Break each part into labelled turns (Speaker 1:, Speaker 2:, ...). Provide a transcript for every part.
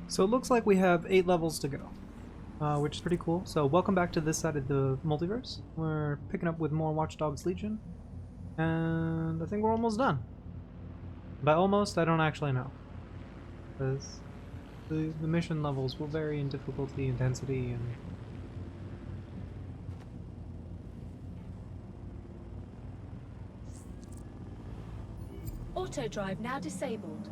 Speaker 1: So it looks like we have 8 levels to go, which is pretty cool. So welcome back to this side of the multiverse. We're picking up with more Watch Dogs Legion, and I think we're almost done. By almost, I don't actually know, because the mission levels will vary in difficulty, intensity, and
Speaker 2: Auto drive now disabled.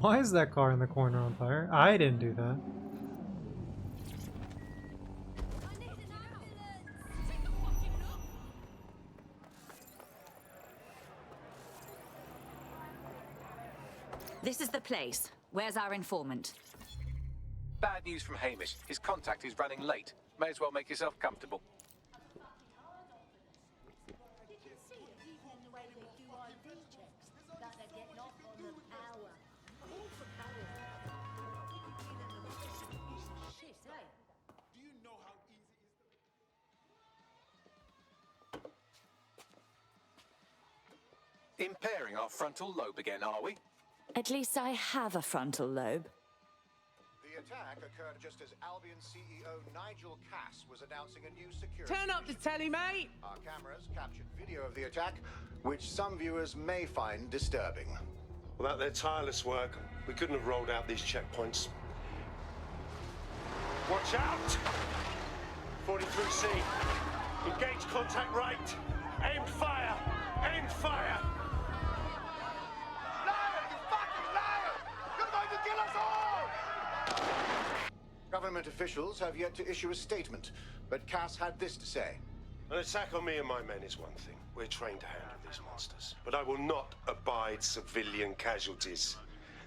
Speaker 1: why is that car in the corner on fire? I didn't do that.
Speaker 3: This is the place. Where's our informant?
Speaker 4: Bad news from Hamish. His contact is running late. May as well make yourself comfortable. Impairing our frontal lobe again, are we?
Speaker 3: At least I have a frontal lobe.
Speaker 5: The attack occurred just as Albion CEO Nigel Cass was announcing a new security.
Speaker 6: Turn up the telly, mate!
Speaker 5: Our cameras captured video of the attack, which some viewers may find disturbing.
Speaker 7: Without their tireless work, we couldn't have rolled out these checkpoints. Watch out! 43C. Engage contact right. Aimed fire! Aimed fire!
Speaker 5: Government officials have yet to issue a statement, but Cass had this to say.
Speaker 7: An attack on me and my men is one thing. We're trained to handle these monsters. But I will not abide civilian casualties.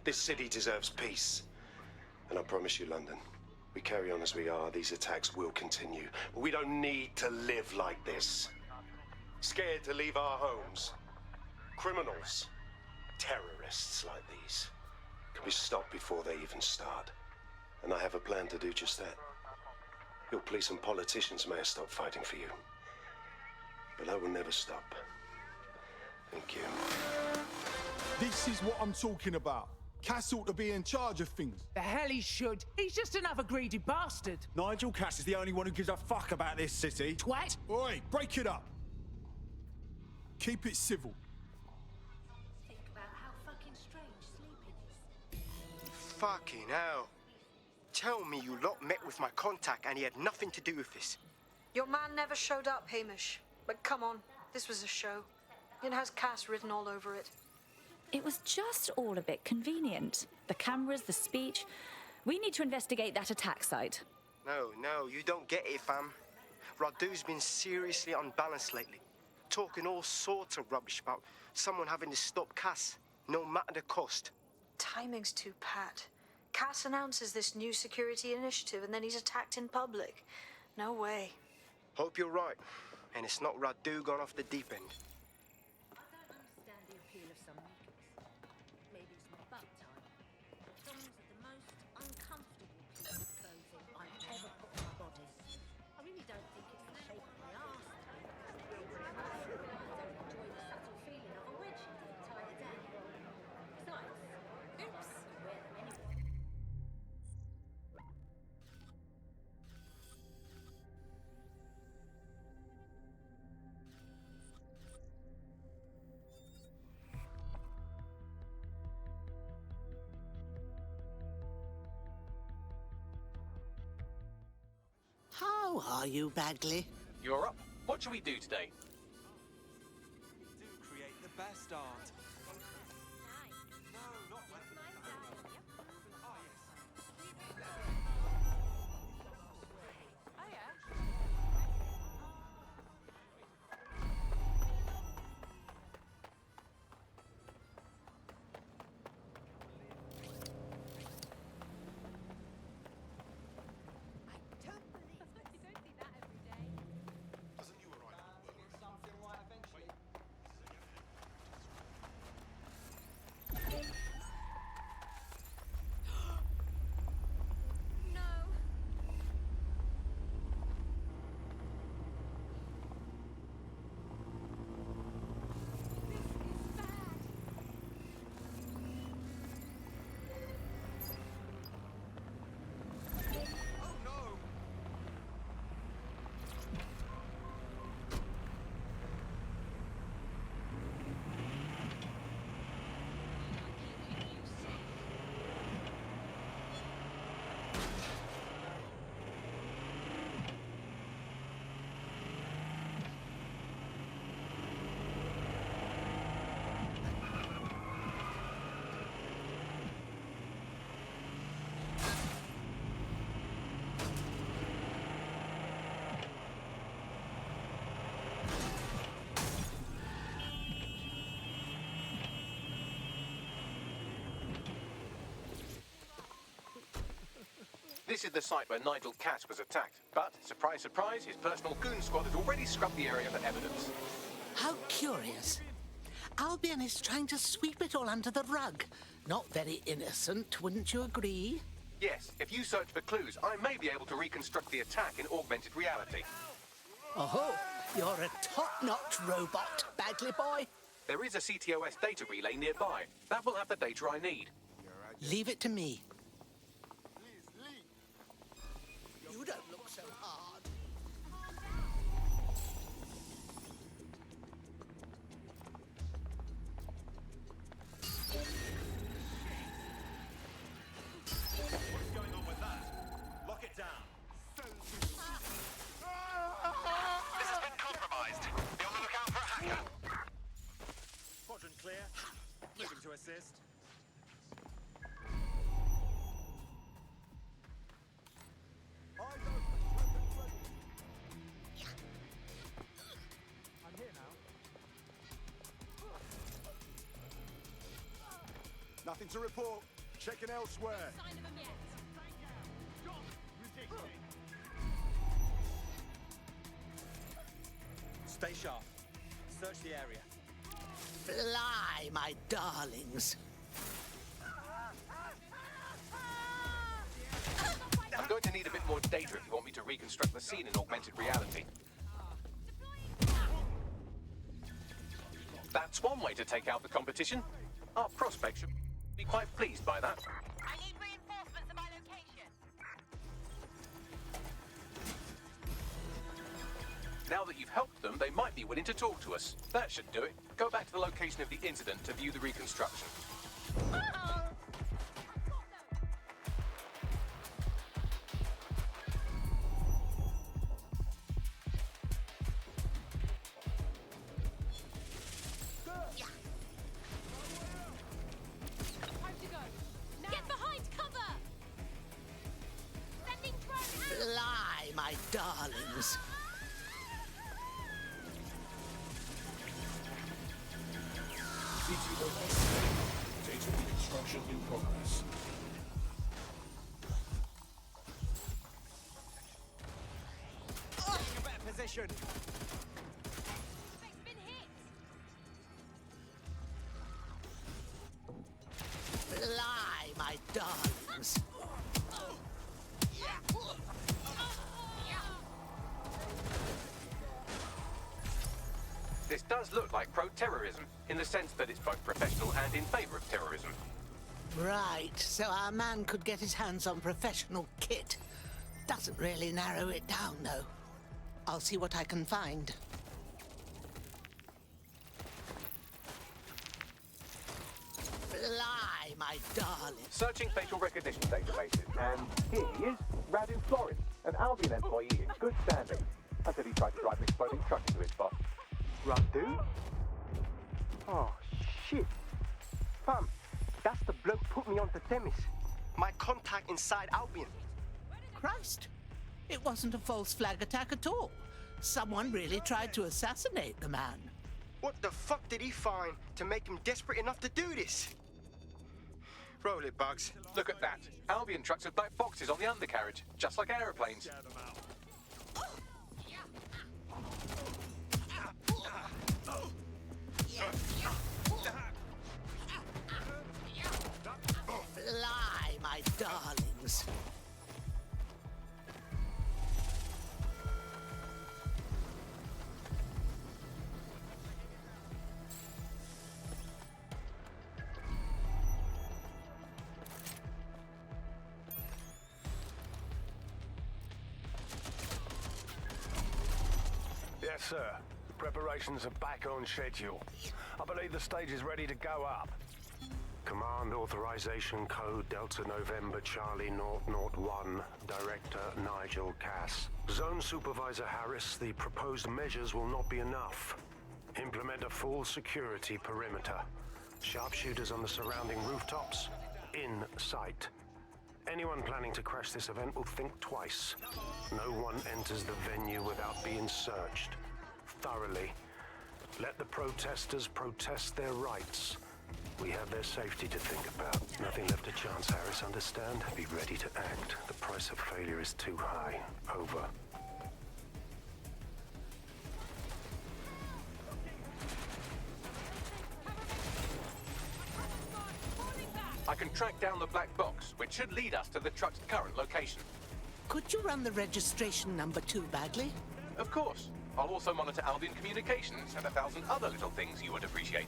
Speaker 7: This city deserves peace. And I promise you, London, we carry on as we are, these attacks will continue. But we don't need to live like this. Scared to leave our homes. Criminals, terrorists like these, can be stopped before they even start. And I have a plan to do just that. Your police and politicians may have stopped fighting for you. But I will never stop. Thank you.
Speaker 8: This is what I'm talking about. Cass ought to be in charge of things.
Speaker 6: The hell he should. He's just another greedy bastard.
Speaker 8: Nigel Cass is the only one who gives a fuck about this city.
Speaker 6: Twat!
Speaker 8: Oi, break it up. Keep it civil.
Speaker 2: Think about how fucking strange sleeping is.
Speaker 9: Fucking hell. Tell me you lot met with my contact and he had nothing to do with this.
Speaker 10: Your man never showed up, Hamish. But come on, this was a show. It has Cass written all over it.
Speaker 3: It was just all a bit convenient. The cameras, the speech. We need to investigate that attack site.
Speaker 9: No, you don't get it, fam. Radu's been seriously unbalanced lately. Talking all sorts of rubbish about someone having to stop Cass, no matter the cost.
Speaker 10: Timing's too pat. Cass announces this new security initiative and then he's attacked in public. No way.
Speaker 9: Hope you're right, and it's not Radu gone off the deep end.
Speaker 2: I don't understand the appeal of some knickers. Maybe it's my butt time. Thongs are the most uncomfortable piece of clothing I've ever put on my body. I really don't think it's the shape of my arse. I don't enjoy the subtle feeling of a wedgie the entire day. Besides, oops, I wear them anyway.
Speaker 11: How are you, Bagley?
Speaker 4: You're up. What shall we do today?
Speaker 12: Do create the best art.
Speaker 4: This is the site where Nigel Cass was attacked, but, surprise, surprise, his personal goon squad has already scrubbed the area for evidence.
Speaker 11: How curious. Albion is trying to sweep it all under the rug. Not very innocent, wouldn't you agree?
Speaker 4: Yes, if you search for clues, I may be able to reconstruct the attack in augmented reality.
Speaker 11: Oh, you're a top-notch robot, Bagley boy.
Speaker 4: There is a CTOS data relay nearby. That will have the data I need.
Speaker 11: Leave it to me. You don't look so hard.
Speaker 12: What's going on with that? Lock it down.
Speaker 4: This has been compromised. Be on the lookout for a hacker.
Speaker 12: Quadrant clear. Moving to assist.
Speaker 8: I'm here now. Nothing to report. Checking elsewhere.
Speaker 12: Stay sharp. Search the area.
Speaker 11: Fly, my darlings.
Speaker 4: I'm going to need a bit more data if you want me to reconstruct the scene in augmented reality. That's one way to take out the competition. Our prospects should be quite pleased by that.
Speaker 2: I need reinforcements at my location.
Speaker 4: Now that you've helped them, they might be willing to talk to us. That should do it. Go back to the location of the incident to view the reconstruction.
Speaker 2: Get behind cover! Sending drone out!
Speaker 11: Fly, my darlings.
Speaker 13: Data reconstruction in progress.
Speaker 12: Taking a better position.
Speaker 2: Suspect's been hit!
Speaker 11: Fly, my darlings.
Speaker 4: This does look like pro-terrorism, in the sense that it's both professional and in favor of terrorism.
Speaker 11: Right, so our man could get his hands on professional kit. Doesn't really narrow it down, though. I'll see what I can find. Fly, my darling.
Speaker 4: Searching facial recognition databases, and here he is, Radu Florin, an Albion employee in good standing, until he tried to drive an exploding truck into his boss.
Speaker 9: Radu? Oh, shit. Fam, that's the bloke put me onto Themis. My contact inside Albion.
Speaker 11: Christ, it wasn't a false flag attack at all. Someone really tried to assassinate the man.
Speaker 9: What the fuck did he find to make him desperate enough to do this? Roll it, Bugs.
Speaker 4: Look at that. Albion trucks have black boxes on the undercarriage, just like aeroplanes.
Speaker 11: Fly, my darlings.
Speaker 7: Yes, sir. Preparations are back on schedule. I believe the stage is ready to go up. Command authorization code Delta November Charlie 001, Director Nigel Cass. Zone Supervisor Harris, the proposed measures will not be enough. Implement a full security perimeter. Sharpshooters on the surrounding rooftops, in sight. Anyone planning to crash this event will think twice. No one enters the venue without being searched. Thoroughly. Let the protesters protest their rights. We
Speaker 14: We have their safety to think about. Nothing left to chance, Harris, understand? Be ready to act. The price of failure is too high. Over.
Speaker 15: I can track down the black box, which should lead us to the truck's current location.
Speaker 11: Could you run the registration number too, Bagley?
Speaker 15: Of course. I'll also monitor Albion communications and 1,000 other little things you would appreciate.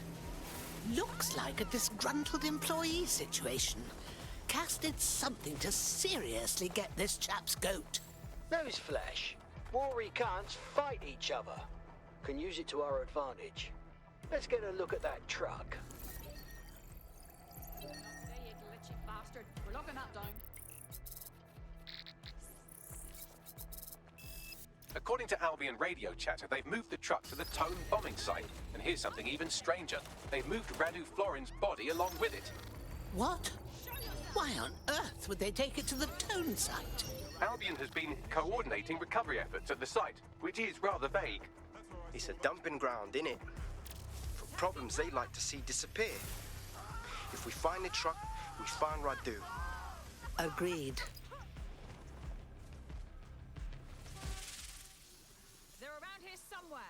Speaker 11: Looks like a disgruntled employee situation. Cass did something to seriously get this chap's goat.
Speaker 16: Newsflash. War recants fight each other. Can use it to our advantage. Let's get a look at that truck.
Speaker 3: There you glitchy bastard. We're locking that down.
Speaker 15: According to Albion radio chatter, they've moved the truck to the Tone bombing site. And here's something even stranger. They've moved Radu Florin's body along with it.
Speaker 11: What? Why on earth would they take it to the Tone site?
Speaker 15: Albion has been coordinating recovery efforts at the site, which is rather vague.
Speaker 9: It's a dumping ground, innit? For problems they like to see disappear. If we find the truck, we find Radu.
Speaker 11: Agreed.
Speaker 3: They're around here somewhere.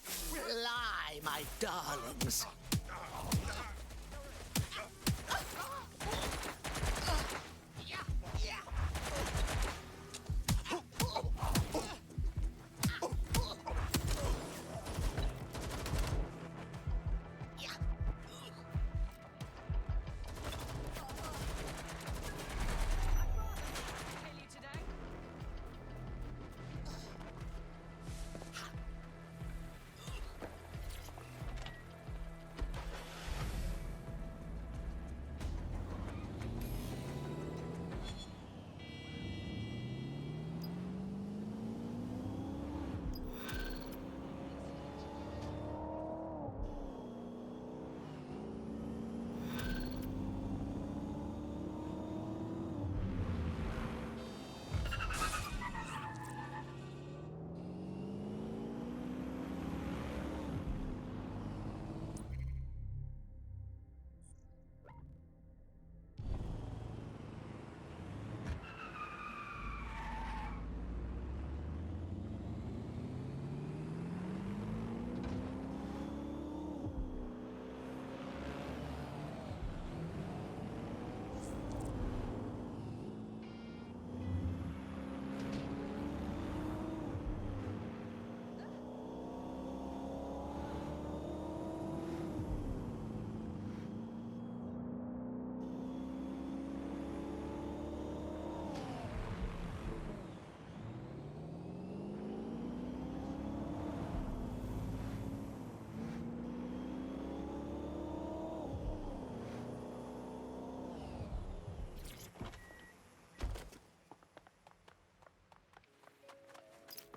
Speaker 11: Fly, my darlings.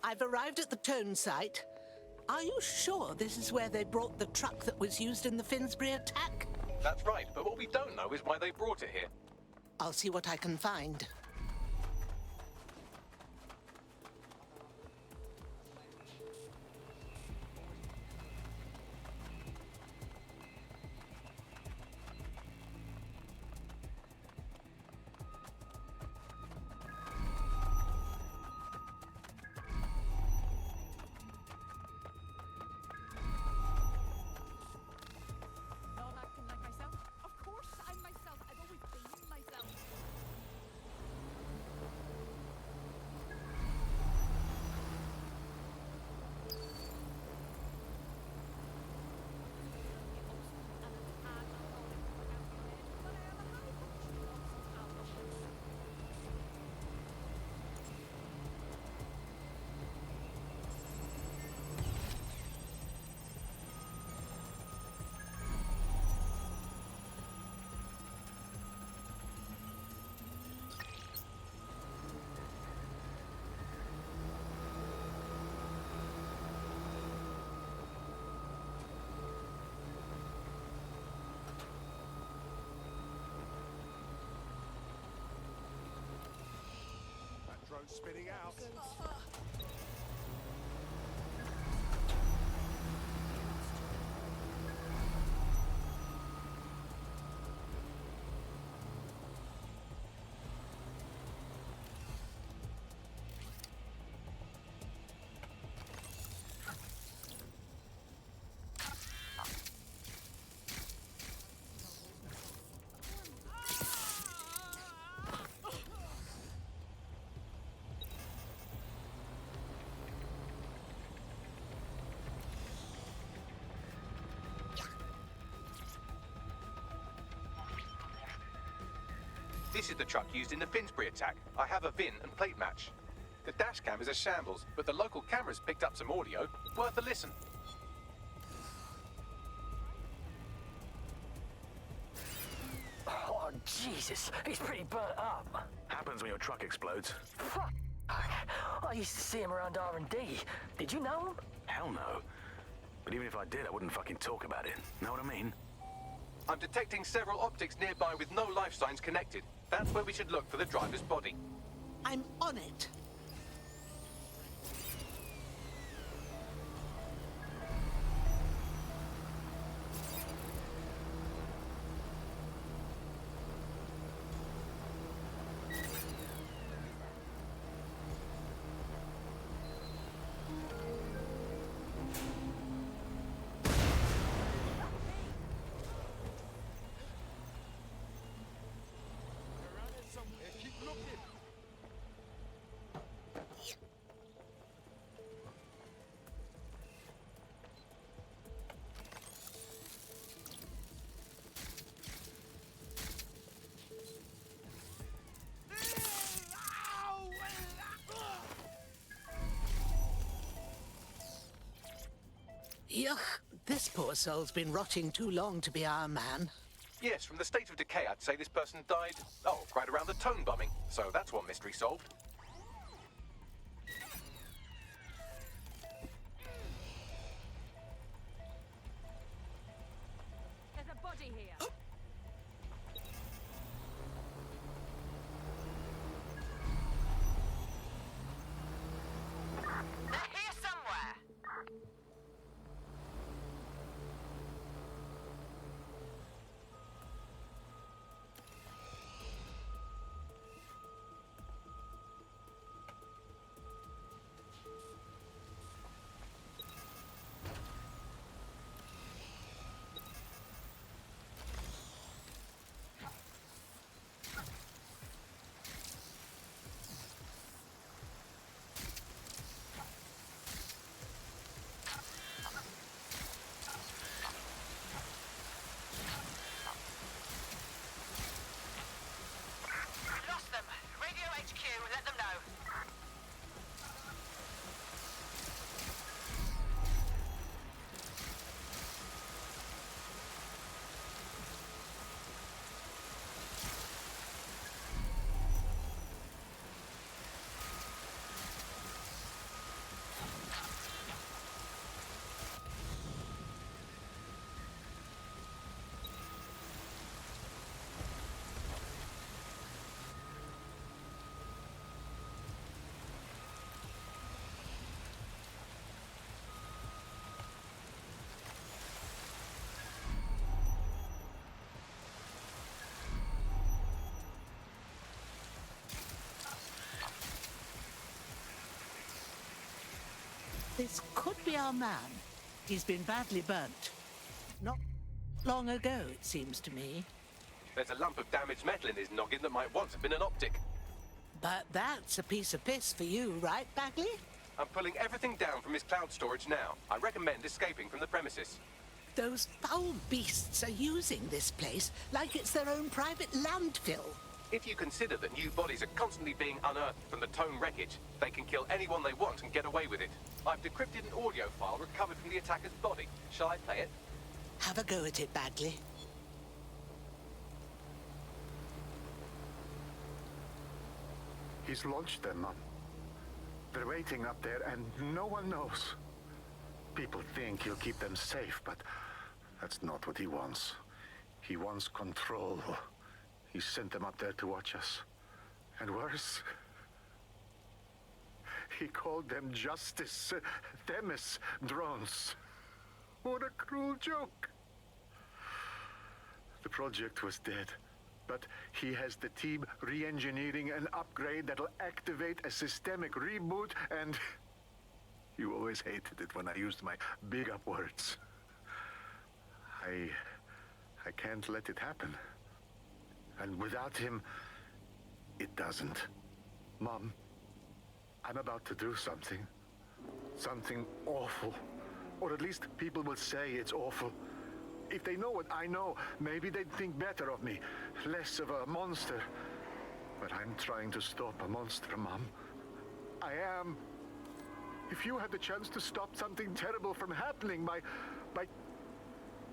Speaker 11: I've arrived at the Tone site. Are you sure this is where they brought the truck that was used in the Finsbury attack?
Speaker 15: That's right, but what we don't know is why they brought it here.
Speaker 11: I'll see what I can find.
Speaker 3: Not acting like myself. Of course I'm myself. I've always been myself.
Speaker 5: That drone's spinning out.
Speaker 15: This is the truck used in the Finsbury attack. I have a VIN and plate match. The dash cam is a shambles, but the local cameras picked up some audio. Worth a listen.
Speaker 17: Oh, Jesus. He's pretty burnt up.
Speaker 14: Happens when your truck explodes.
Speaker 17: Fuck. I used to see him around R&D. Did you know him?
Speaker 14: Hell no. But even if I did, I wouldn't fucking talk about it. Know what I mean?
Speaker 15: I'm detecting several optics nearby with no life signs connected. That's where we should look for the driver's body.
Speaker 11: I'm on it. Yuck, this poor soul's been rotting too long to be our man.
Speaker 15: Yes, from the state of decay, I'd say this person died, right around the tone bombing. So that's one mystery solved.
Speaker 3: There's a body here.
Speaker 18: They're here somewhere. Lost them. Radio HQ, let them know.
Speaker 11: This could be our man. He's been badly burnt. Not long ago, it seems to me.
Speaker 15: There's a lump of damaged metal in his noggin that might once have been an optic.
Speaker 11: But that's a piece of piss for you, right, Bagley?
Speaker 15: I'm pulling everything down from his cloud storage now. I recommend escaping from the premises.
Speaker 11: Those foul beasts are using this place like it's their own private landfill.
Speaker 15: If you consider that new bodies are constantly being unearthed from the Tone wreckage, they can kill anyone they want and get away with it. I've decrypted an audio file recovered from the attacker's body. Shall I play it?
Speaker 11: Have a go at it, Bagley.
Speaker 19: He's launched them, Mum. They're waiting up there and no one knows. People think he'll keep them safe, but that's not what he wants. He wants control. He sent them up there to watch us. And worse, he called them justice, Themis drones. What a cruel joke. The project was dead, but he has the team re-engineering an upgrade that'll activate a systemic reboot, and you always hated it when I used my big up words. I can't let it happen. And without him, it doesn't. Mom, I'm about to do something. Something awful. Or at least people will say it's awful. If they know what I know, maybe they'd think better of me. Less of a monster. But I'm trying to stop a monster, Mom. I am. If you had the chance to stop something terrible from happening by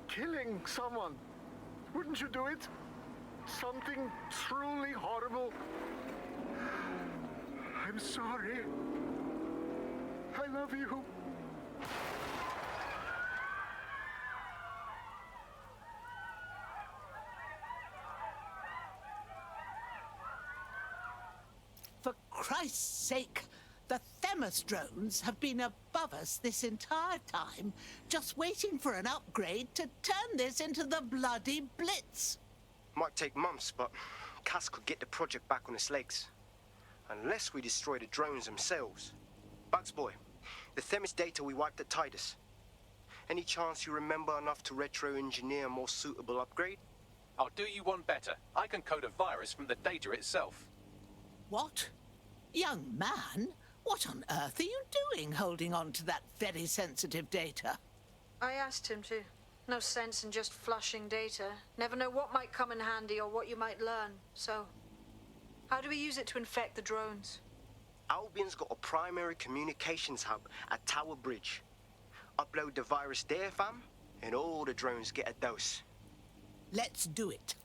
Speaker 19: killing someone, wouldn't you do it? Something truly horrible. I'm sorry. I love you.
Speaker 11: For Christ's sake, the Themis drones have been above us this entire time, just waiting for an upgrade to turn this into the bloody Blitz.
Speaker 9: Might take months, but Cass could get the project back on its legs. Unless we destroy the drones themselves. Bugs Boy, the Themis data we wiped at Titus. Any chance you remember enough to retro-engineer a more suitable upgrade?
Speaker 15: I'll do you one better. I can code a virus from the data itself.
Speaker 11: What? Young man, what on earth are you doing holding on to that very sensitive data?
Speaker 10: I asked him to. No sense in just flushing data. Never know what might come in handy or what you might learn. So, how do we use it to infect the drones?
Speaker 9: Albion's got a primary communications hub at Tower Bridge. Upload the virus there, fam, and all the drones get a dose.
Speaker 11: Let's do it.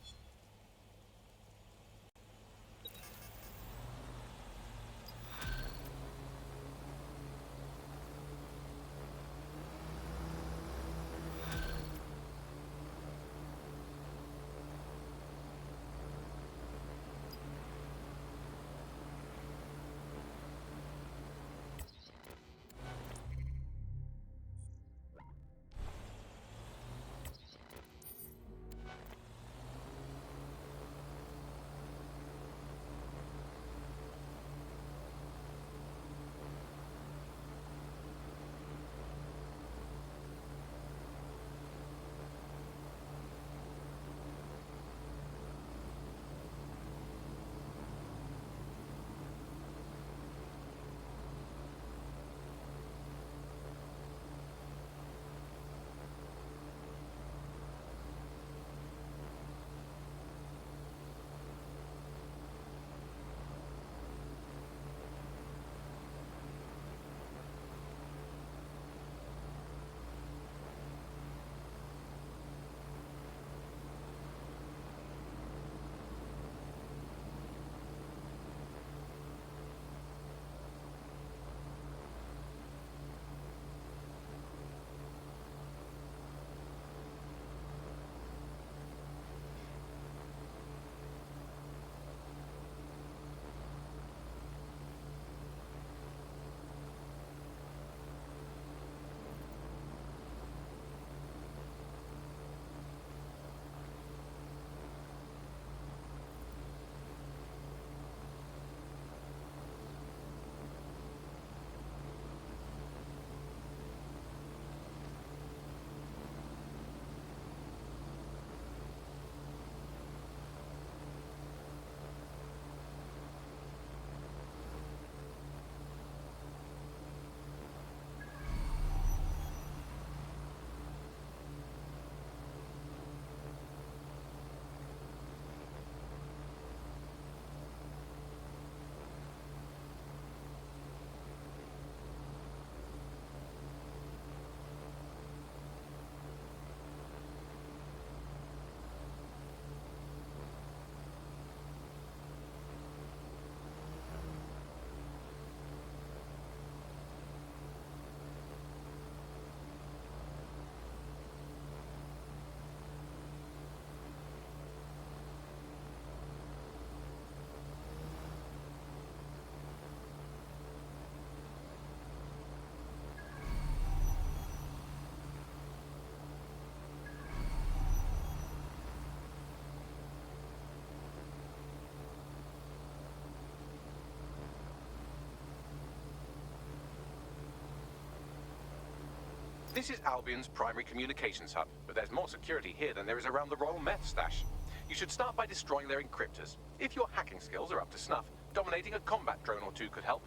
Speaker 15: This is Albion's primary communications hub, but there's more security here than there is around the Royal Meth stash. You should start by destroying their encryptors. If your hacking skills are up to snuff, dominating a combat drone or two could help.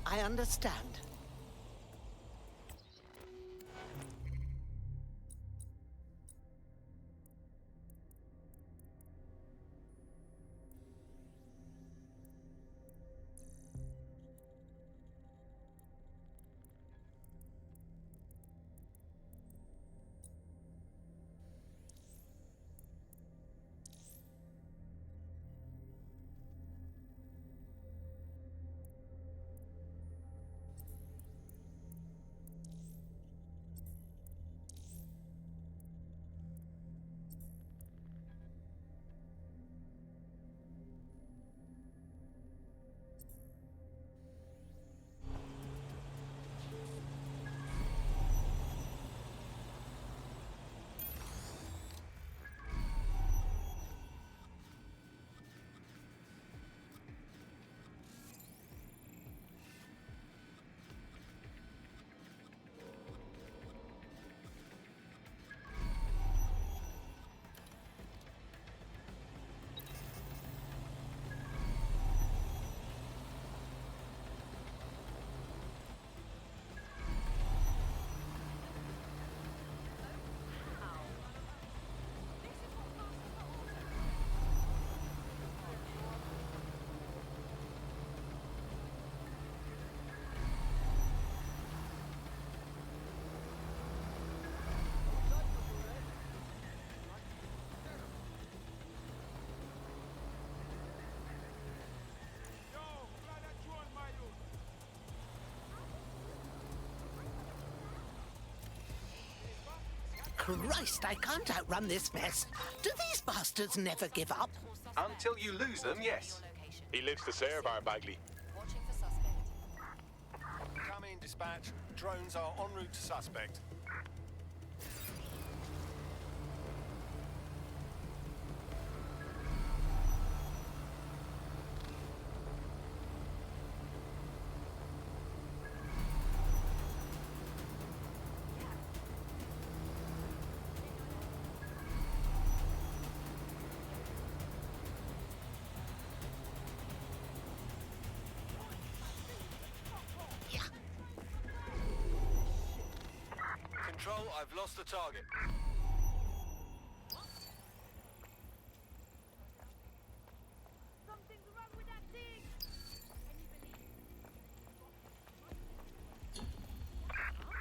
Speaker 11: I understand. Christ, I can't outrun this mess. Do these bastards never give up?
Speaker 15: Until you lose them, yes.
Speaker 12: He lives to serve our Bagley.
Speaker 5: Come in, dispatch. Drones are en route to suspect.
Speaker 12: Control, I've lost the target.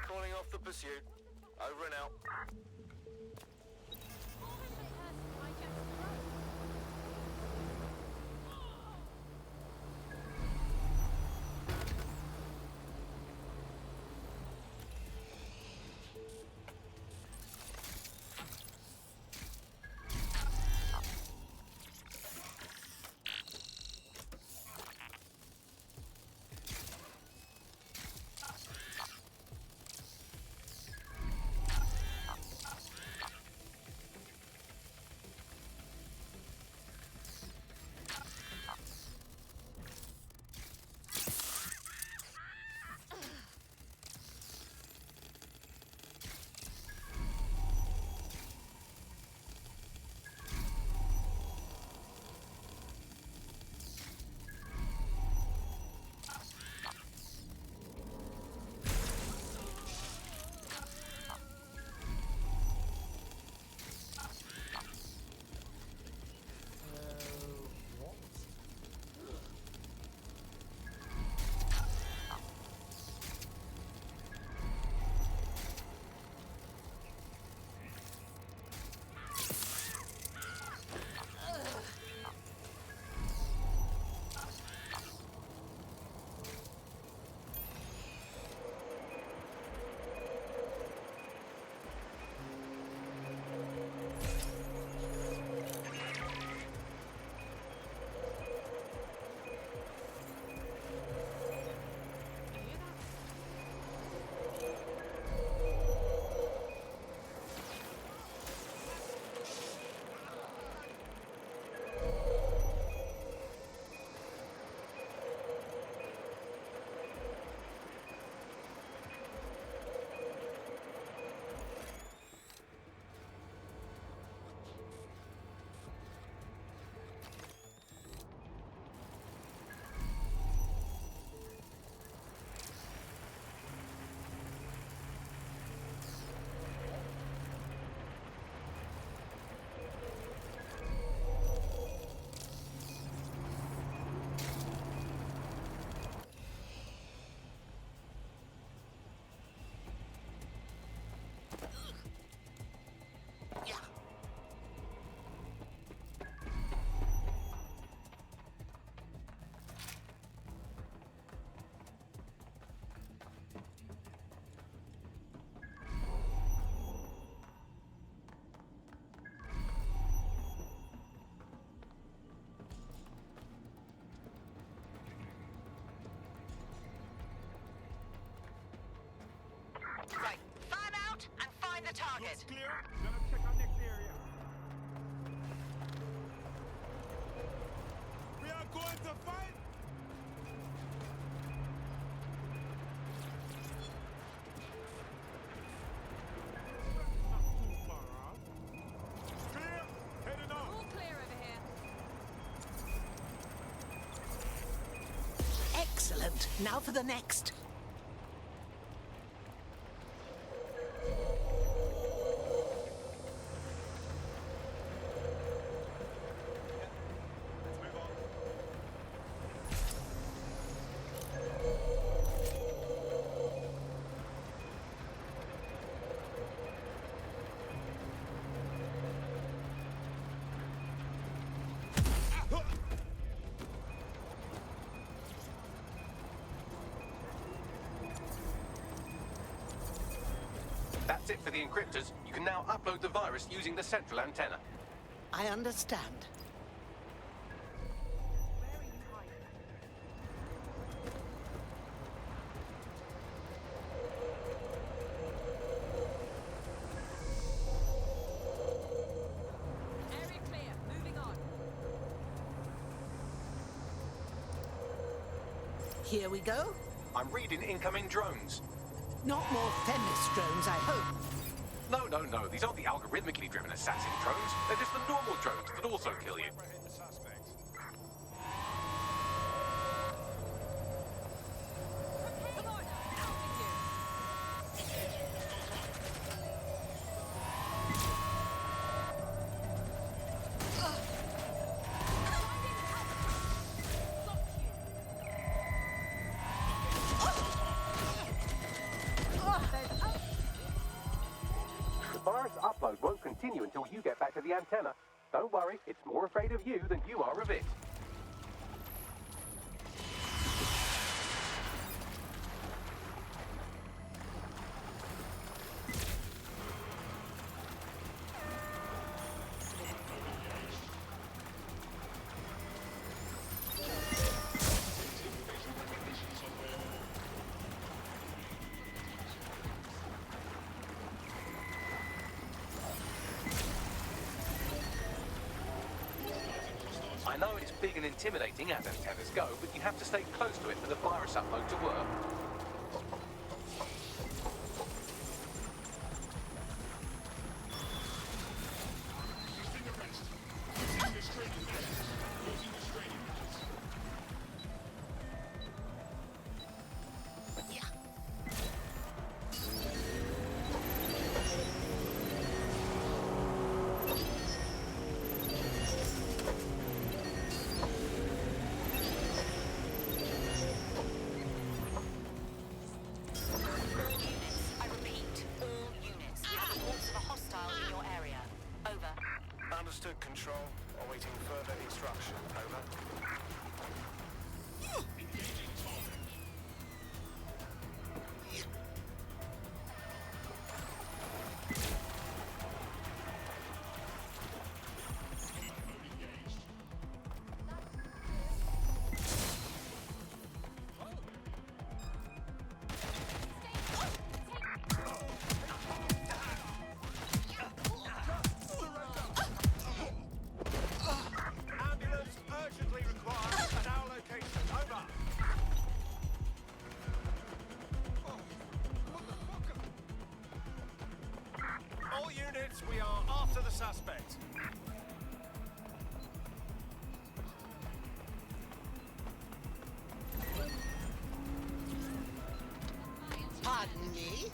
Speaker 12: Calling off the pursuit. Over and out.
Speaker 18: Right, fan out and find the target.
Speaker 12: Looks clear. Gonna check our next area. We are going to fight. Not too far off. Clear. Heading on.
Speaker 18: All clear over here.
Speaker 11: Excellent. Now for the next.
Speaker 15: That's it for the encryptors. You can now upload the virus using the central antenna.
Speaker 11: I understand.
Speaker 3: Area clear. Moving on.
Speaker 11: Here we go.
Speaker 15: I'm reading incoming drones.
Speaker 11: Not more Themis drones, I hope.
Speaker 15: No. These aren't the algorithmically driven assassin drones. They're just the normal drones that also kill you. The virus upload won't continue until you get back to the antenna. Don't worry, it's more afraid of you than you are of it. I know it's big and intimidating as antennas go, but you have to stay close to it for the virus upload to work.
Speaker 18: I repeat, all units. We have reports of a hostile in your area. Over.
Speaker 14: Understood, Control. Awaiting further instruction. Over.
Speaker 12: Ambulance urgently required at our location. Over. All units, we are after the suspect.
Speaker 11: Pardon me?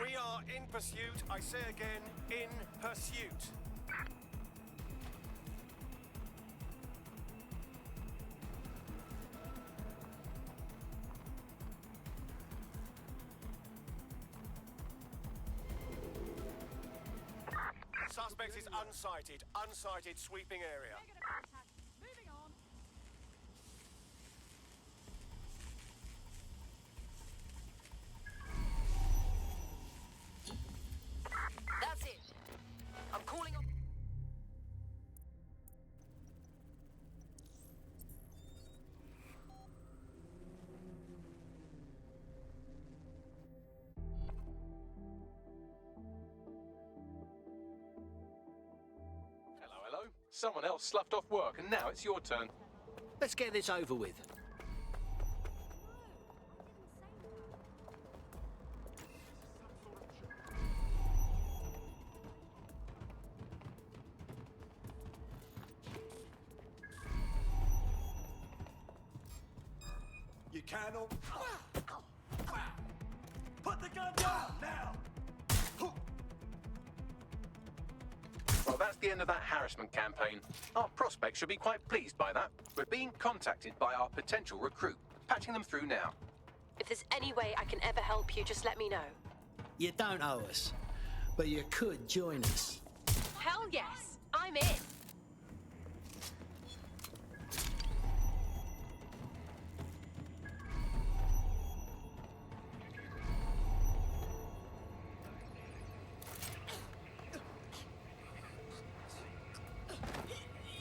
Speaker 12: We are in pursuit. I say again, in pursuit. Suspect is unsighted. Unsighted sweeping area.
Speaker 18: That's it. I'm calling on...
Speaker 15: Hello. Someone else sloughed off work and now it's your turn.
Speaker 16: Let's get this over with.
Speaker 13: You cannot. Put the gun down now!
Speaker 15: Well, that's the end of that harassment campaign. Our prospects should be quite pleased by that. We're being contacted by our potential recruit. Patching them through now.
Speaker 20: If there's any way I can ever help you, just let me know.
Speaker 16: You don't owe us, but you could join us.
Speaker 20: Hell yes! I'm in!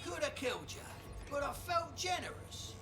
Speaker 16: Could have killed you, but I felt generous.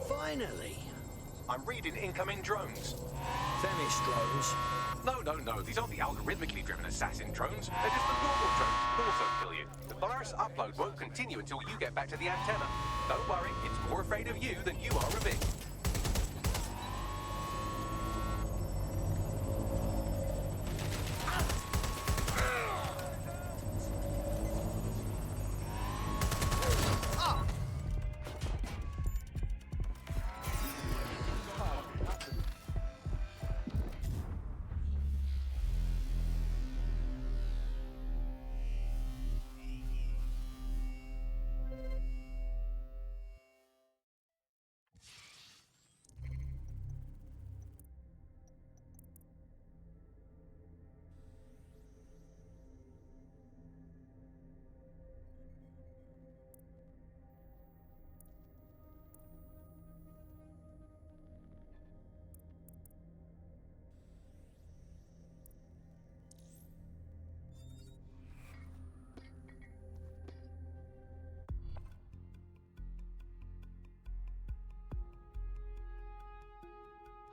Speaker 16: Finally.
Speaker 15: I'm reading incoming drones.
Speaker 16: Themis drones.
Speaker 15: No. These aren't the algorithmically driven assassin drones. They're just the normal drones. They'll also kill you. The virus upload won't continue until you get back to the antenna. Don't worry, it's more afraid of you than you are of it.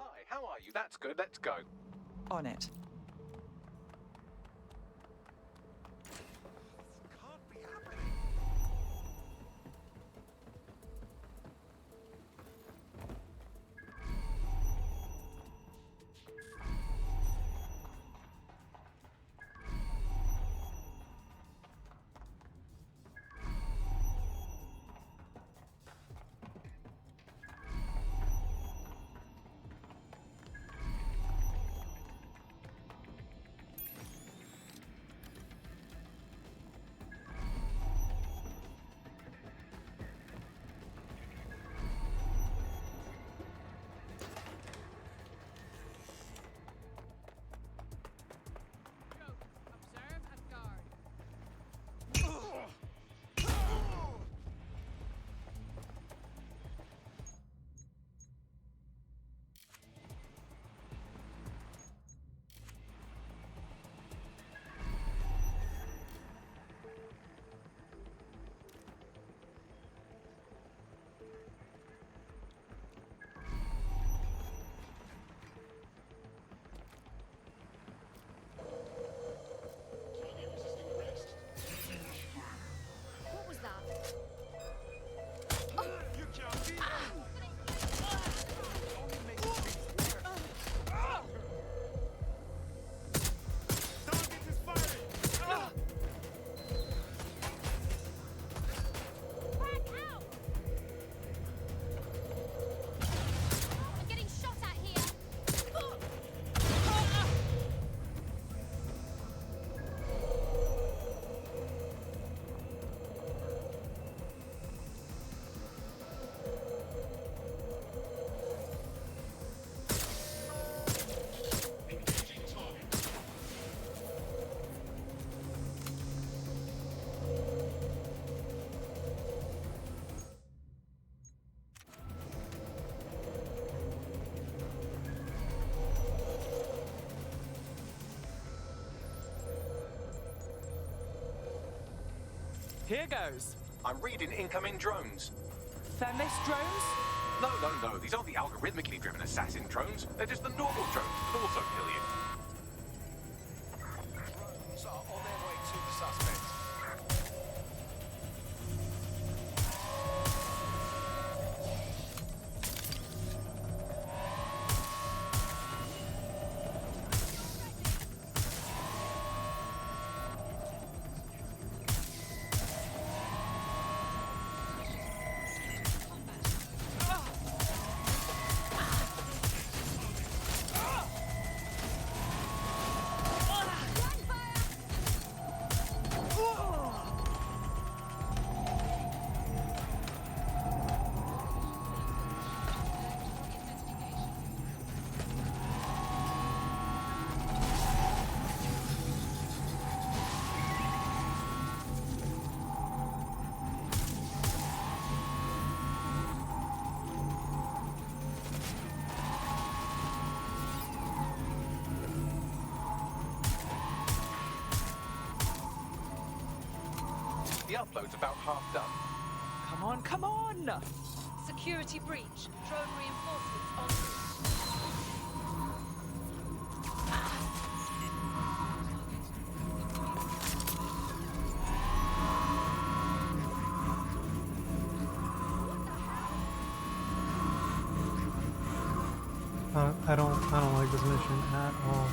Speaker 15: Hi, how are you? That's good. Let's go.
Speaker 21: On it.
Speaker 6: Here goes.
Speaker 15: I'm reading incoming drones.
Speaker 6: Themis drones?
Speaker 15: No. These aren't the algorithmically driven assassin drones. They're just the normal drones that also kill you.
Speaker 5: Drones are on their way to the suspects.
Speaker 15: The upload's about half done.
Speaker 6: Come on!
Speaker 2: Security breach. Drone reinforcements en route.
Speaker 1: I don't like this mission at all.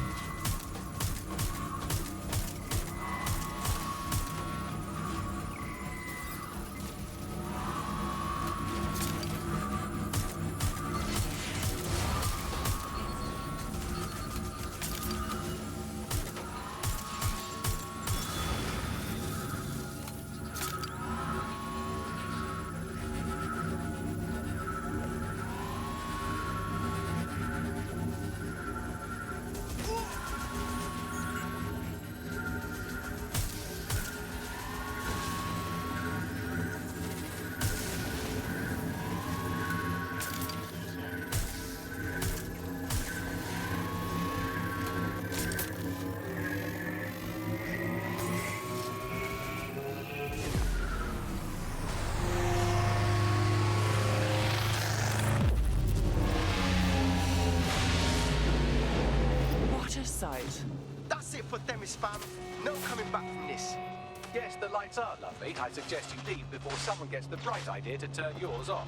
Speaker 6: Sight.
Speaker 9: That's it for Themis, fam. No coming back from this.
Speaker 15: Yes, the lights are lovely. I suggest you leave before someone gets the bright idea to turn yours off.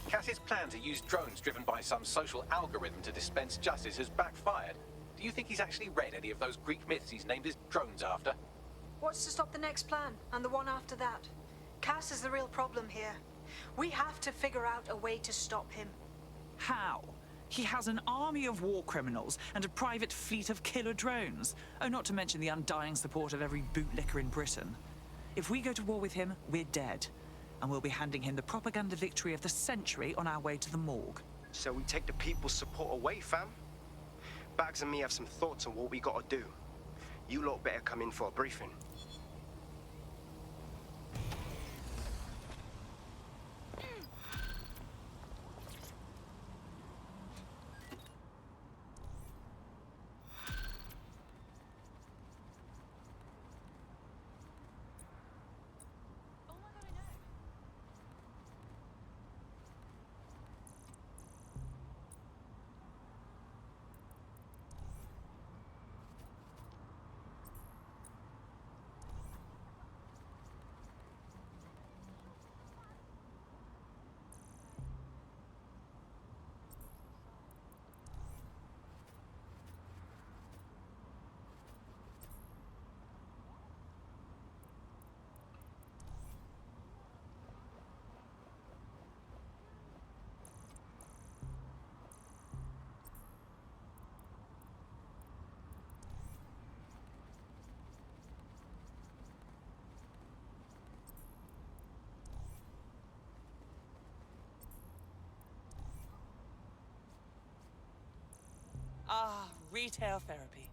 Speaker 15: Cass's plan to use drones driven by some social algorithm to dispense justice has backfired. Do you think he's actually read any of those Greek myths he's named his drones after?
Speaker 10: What's to stop the next plan and the one after that? Cass is the real problem here. We have to figure out a way to stop him.
Speaker 6: How? He has an army of war criminals and a private fleet of killer drones. Oh, not to mention the undying support of every bootlicker in Britain. If we go to war with him, we're dead. And we'll be handing him the propaganda victory of the century on our way to the morgue.
Speaker 9: So we take the people's support away, fam? Bags and me have some thoughts on what we gotta do. You lot better come in for a briefing.
Speaker 6: Ah, retail therapy.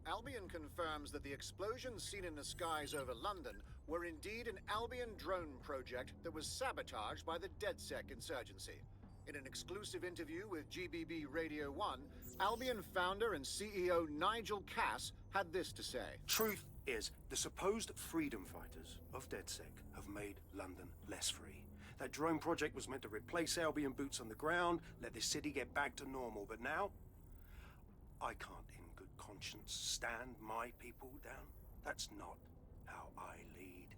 Speaker 5: Albion confirms that the explosions seen in the skies over London were indeed an Albion drone project that was sabotaged by the DedSec insurgency. In an exclusive interview with GBB Radio 1, Albion founder and CEO Nigel Cass had this to say.
Speaker 14: Truth is, the supposed freedom fighters of DedSec have made London less free. That drone project was meant to replace Albion boots on the ground, let the city get back to normal, but now I can't in good conscience stand my people down. That's not how I lead.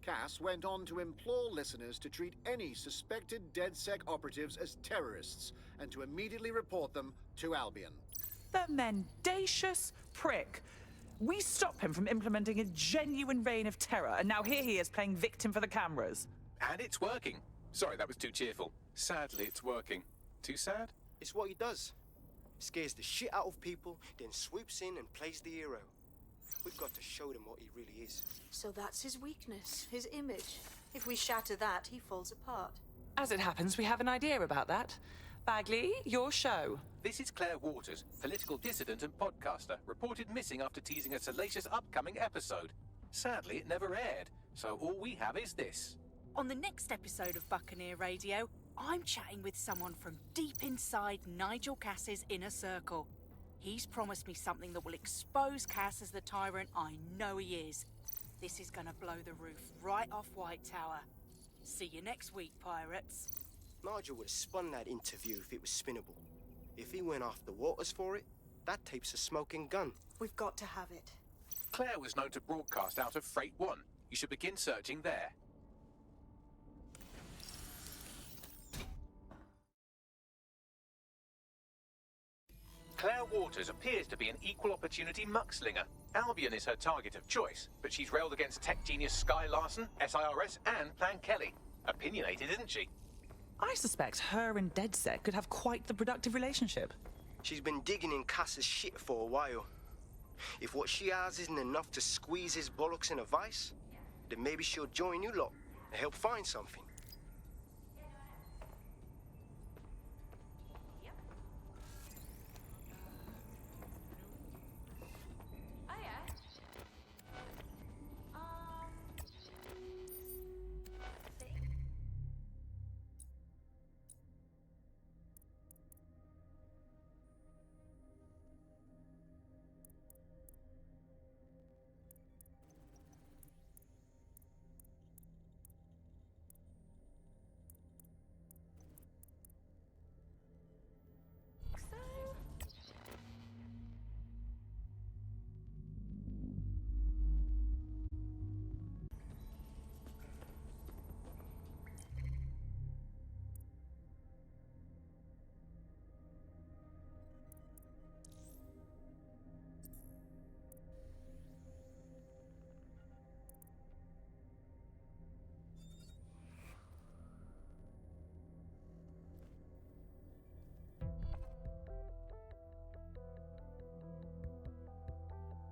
Speaker 5: Cass went on to implore listeners to treat any suspected DedSec operatives as terrorists and to immediately report them to Albion.
Speaker 6: The mendacious prick. We stopped him from implementing a genuine reign of terror, and now here he is playing victim for the cameras.
Speaker 15: And it's working. Sorry, that was too cheerful. Sadly, it's working. Too sad?
Speaker 9: It's what he does. Scares the shit out of people, then swoops in and plays the hero. We've got to show them what he really is.
Speaker 10: So that's his weakness, his image. If we shatter that, he falls apart.
Speaker 6: As it happens, we have an idea about that. Bagley, your show.
Speaker 15: This is Claire Waters, political dissident and podcaster, reported missing after teasing a salacious upcoming episode. Sadly, it never aired, so all we have is this.
Speaker 21: On the next episode of Buccaneer Radio, I'm chatting with someone from deep inside Nigel Cass's inner circle. He's promised me something that will expose Cass as the tyrant I know he is. This is gonna blow the roof right off White Tower. See you next week, pirates.
Speaker 9: Nigel would have spun that interview if it was spinnable. If he went after Waters for it, that tape's a smoking gun.
Speaker 10: We've got to have it.
Speaker 15: Claire was known to broadcast out of Freight 1. You should begin searching there. Claire Waters appears to be an equal opportunity muckslinger. Albion is her target of choice, but she's railed against tech genius Sky Larson, SIRS, and Plan Kelly. Opinionated, isn't she?
Speaker 6: I suspect her and DedSec could have quite the productive relationship.
Speaker 9: She's been digging in Cass's shit for a while. If what she has isn't enough to squeeze his bollocks in a vice, then maybe she'll join you lot and help find something.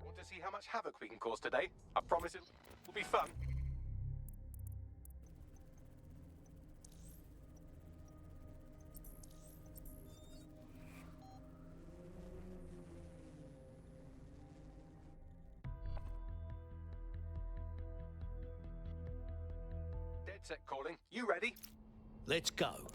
Speaker 15: Want to see how much havoc we can cause today? I promise it will be fun. DedSec calling. You ready?
Speaker 16: Let's go.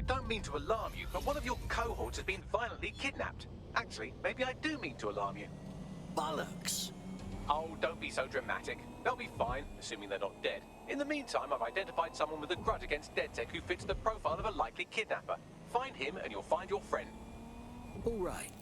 Speaker 15: don't mean to alarm you, but one of your cohorts has been violently kidnapped. Actually, maybe I do mean to alarm you.
Speaker 16: Bollocks!
Speaker 15: Oh, don't be so dramatic. They'll be fine, assuming they're not dead. In the meantime, I've identified someone with a grudge against DedSec who fits the profile of a likely kidnapper. Find him and you'll find your friend.
Speaker 16: All right.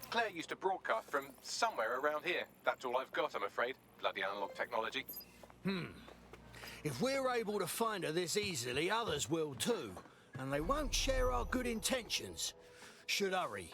Speaker 15: Claire used to broadcast from somewhere around here. That's all I've got, I'm afraid. Bloody analog technology.
Speaker 16: If we're able to find her this easily, others will too. And they won't share our good intentions. Should hurry.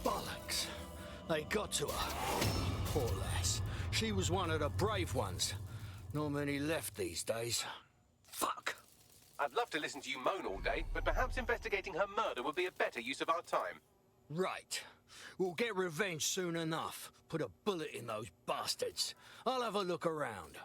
Speaker 16: Bollocks. They got to her. Poor lass. She was one of the brave ones. Not many left these days. Fuck.
Speaker 15: I'd love to listen to you moan all day, but perhaps investigating her murder would be a better use of our time.
Speaker 16: Right. We'll get revenge soon enough. Put a bullet in those bastards. I'll have a look around.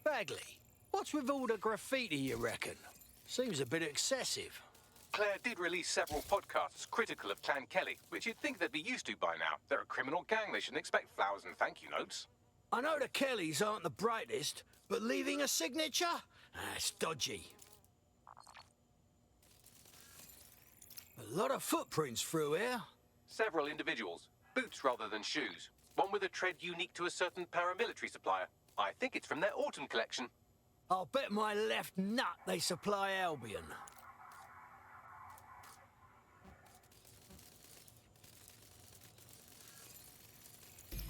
Speaker 16: Bagley, what's with all the graffiti, you reckon? Seems a bit excessive.
Speaker 15: Claire did release several podcasts critical of Clan Kelly, which you'd think they'd be used to by now. They're a criminal gang. They shouldn't expect flowers and thank you notes.
Speaker 16: I know the Kellys aren't the brightest, but leaving a signature? That's dodgy. A lot of footprints through here.
Speaker 15: Several individuals. Boots rather than shoes. One with a tread unique to a certain paramilitary supplier. I think it's from their autumn collection.
Speaker 16: I'll bet my left nut they supply Albion.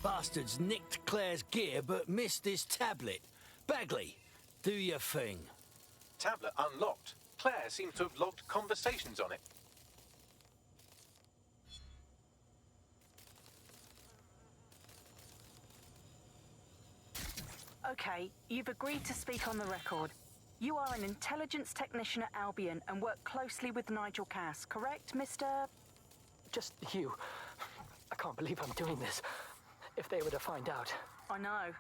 Speaker 16: Bastards nicked Claire's gear but missed his tablet. Bagley, do your thing.
Speaker 15: Tablet unlocked. Claire seems to have logged conversations on it.
Speaker 21: Okay, you've agreed to speak on the record. You are an intelligence technician at Albion and work closely with Nigel Cass, correct, Mr.?
Speaker 17: Just you. I can't believe I'm doing this. If they were to find out.
Speaker 21: I know.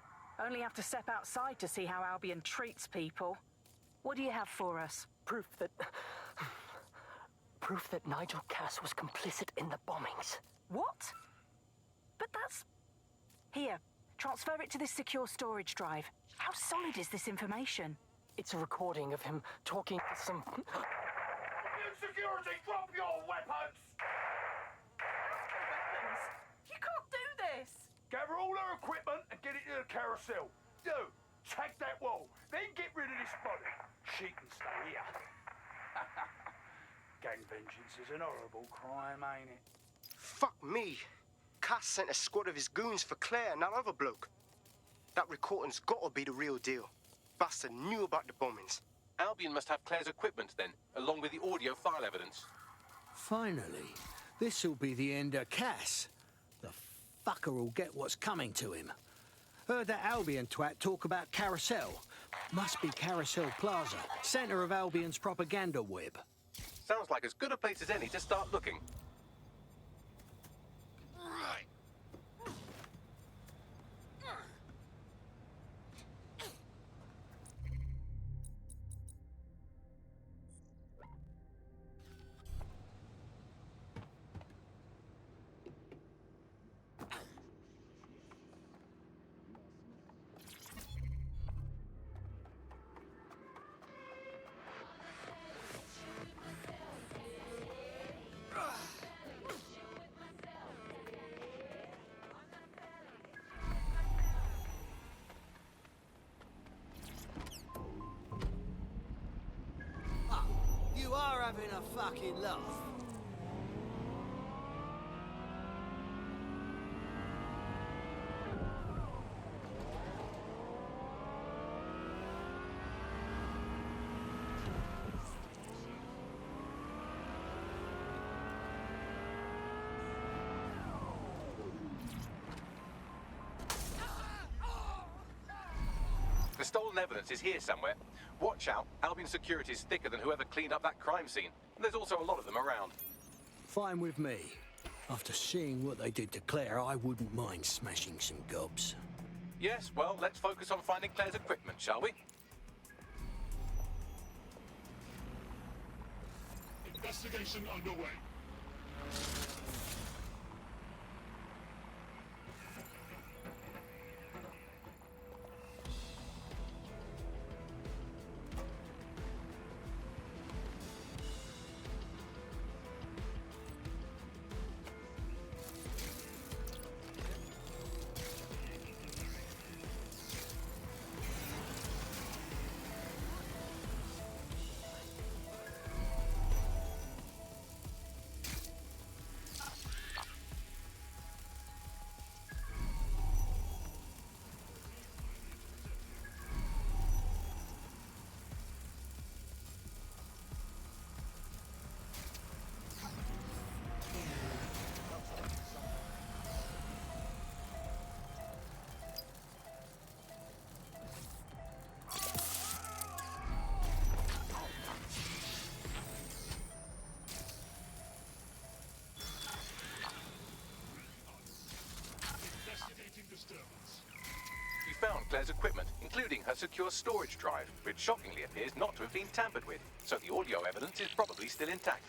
Speaker 21: Only have to step outside to see how Albion treats people. What do you have for us?
Speaker 17: Proof that Nigel Cass was complicit in the bombings.
Speaker 21: What? But that's... Here, transfer it to this secure storage drive. How solid is this information?
Speaker 17: It's a recording of him talking to some...
Speaker 13: Security, drop your weapons!
Speaker 21: You can't do this!
Speaker 13: Gather all her equipment and get it to the carousel. You, check that wall, then get rid of this body. She can stay here. Gang vengeance is an horrible crime, ain't it?
Speaker 9: Fuck me. Cass sent a squad of his goons for Claire and that other bloke. That recording's gotta be the real deal. Bastard knew about the bombings.
Speaker 15: Albion must have Claire's equipment then, along with the audio file evidence.
Speaker 16: Finally, this'll be the end of Cass. The fucker will get what's coming to him. Heard that Albion twat talk about Carousel. Must be Carousel Plaza, centre of Albion's propaganda web.
Speaker 15: Sounds like as good a place as any to start looking.
Speaker 16: You are having a fucking laugh.
Speaker 15: The stolen evidence is here somewhere. Watch out, Albion security is thicker than whoever cleaned up that crime scene. And there's also a lot of them around.
Speaker 16: Fine with me. After seeing what they did to Claire, I wouldn't mind smashing some gobs.
Speaker 15: Yes, well, let's focus on finding Claire's equipment, shall we?
Speaker 8: Investigation underway.
Speaker 15: You found Claire's equipment, including her secure storage drive, which shockingly appears not to have been tampered with, so the audio evidence is probably still intact.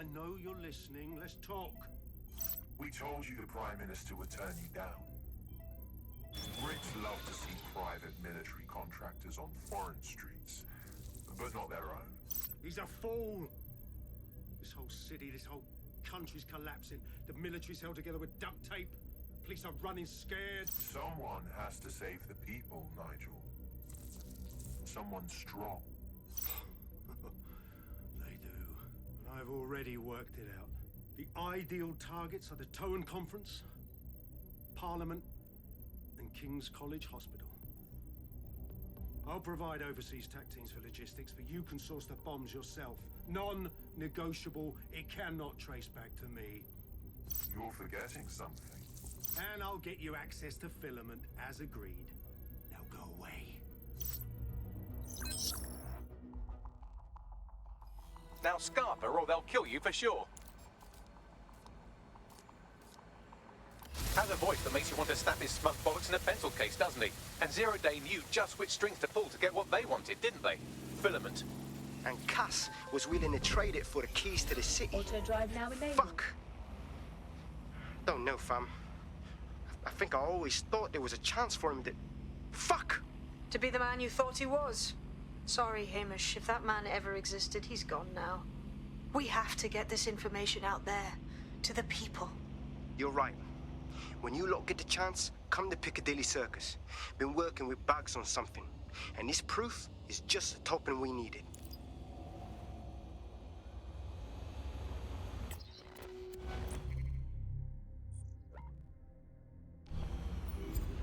Speaker 14: I know you're listening. Let's talk.
Speaker 8: We told you the Prime Minister would turn you down. Brits love to see private military contractors on foreign streets, but not their own.
Speaker 14: He's a fool. This whole city, this whole country's collapsing. The military's held together with duct tape. Police are running scared.
Speaker 8: Someone has to save the people, Nigel. Someone strong.
Speaker 14: They do. But I've already worked it out. The ideal targets are the Towan Conference, Parliament, and King's College Hospital. I'll provide overseas tac teams for logistics, but you can source the bombs yourself. Non-negotiable. It cannot trace back to me.
Speaker 8: You're forgetting something.
Speaker 14: And I'll get you access to filament, as agreed. Now go away.
Speaker 15: Now scarper or they'll kill you for sure. Has a voice that makes you want to snap his smug bollocks in a pencil case, doesn't he? And Zero Day knew just which strings to pull to get what they wanted, didn't they? Filament.
Speaker 9: And Cass was willing to trade it for the keys to the city.
Speaker 3: Auto drive now enabled.
Speaker 9: Fuck! Don't know, fam. I think I always thought there was a chance for him to... Fuck!
Speaker 10: To be the man you thought he was. Sorry, Hamish. If that man ever existed, he's gone now. We have to get this information out there, to the people.
Speaker 9: You're right. When you lot get the chance, come to Piccadilly Circus. Been working with Bugs on something. And this proof is just the token we needed.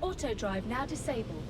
Speaker 3: Auto drive now disabled.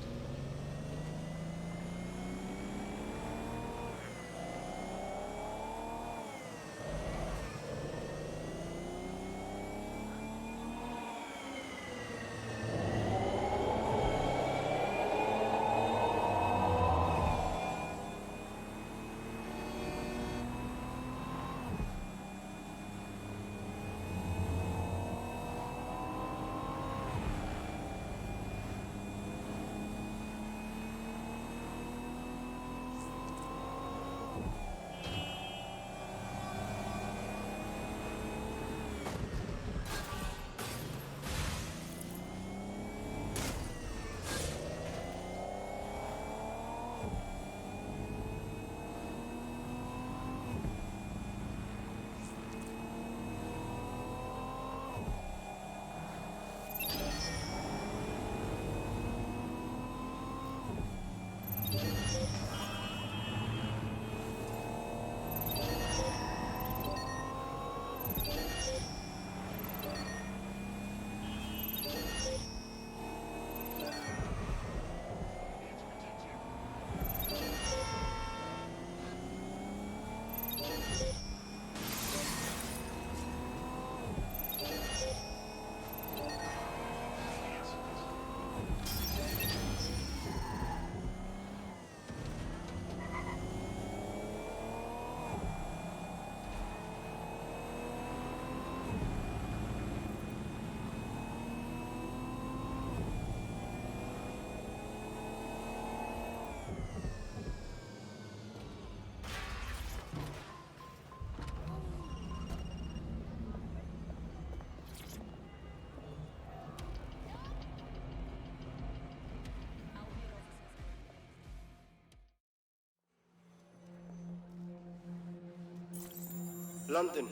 Speaker 9: London,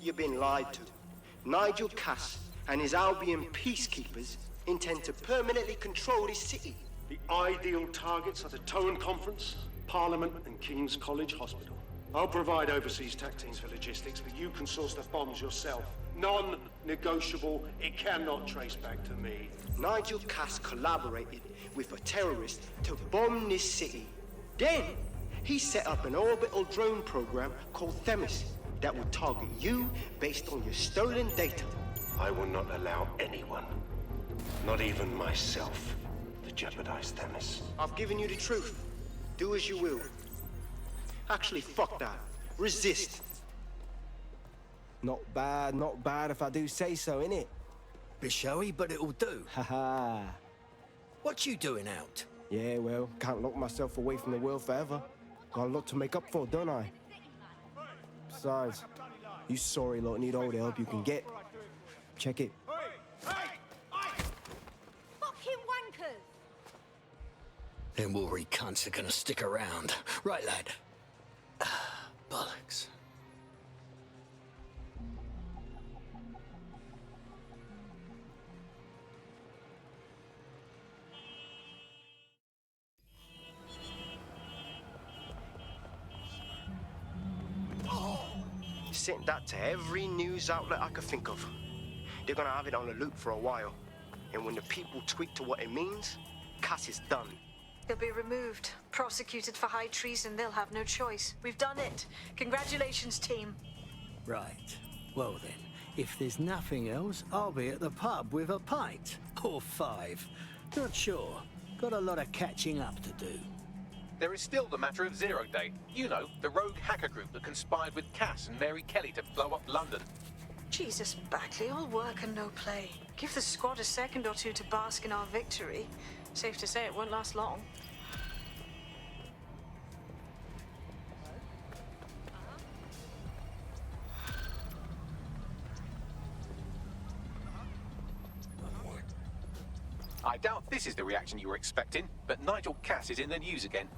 Speaker 9: you've been lied to. Nigel Cass and his Albion peacekeepers intend to permanently control this city.
Speaker 14: The ideal targets are the Towan Conference, Parliament, and King's College Hospital. I'll provide overseas tac teams for logistics, but you can source the bombs yourself. Non-negotiable. It cannot trace back to me.
Speaker 9: Nigel Cass collaborated with a terrorist to bomb this city. Then, he set up an orbital drone program called Themis that will target you based on your stolen data.
Speaker 7: I will not allow anyone, not even myself, to jeopardize Themis.
Speaker 9: I've given you the truth. Do as you will. Actually, fuck that. Resist.
Speaker 4: Not bad if I do say so, innit?
Speaker 16: Bit showy, but it'll do.
Speaker 4: Haha.
Speaker 16: What you doing out?
Speaker 4: Yeah, well, can't lock myself away from the world forever. Got a lot to make up for, don't I? Besides, You sorry lot need all the help you can get. Check it.
Speaker 2: Fucking wankers!
Speaker 16: Them Wolverine cunts are gonna stick around. Right, lad? Bollocks.
Speaker 9: Sent that to every news outlet I could think of. They're gonna have it on the loop for a while. And when the people tweak to what it means, Cass is done.
Speaker 10: He'll be removed, prosecuted for high treason. They'll have no choice. We've done it. Congratulations, team.
Speaker 16: Right. Well then, if there's nothing else, I'll be at the pub with a pint. Or 5. Not sure. Got a lot of catching up to do.
Speaker 15: There is still the matter of Zero Day. You know, the rogue hacker group that conspired with Cass and Mary Kelly to blow up London.
Speaker 10: Jesus, Bagley, all work and no play. Give the squad a second or two to bask in our victory. Safe to say it won't last long.
Speaker 15: I doubt this is the reaction you were expecting, but Nigel Cass is in the news again.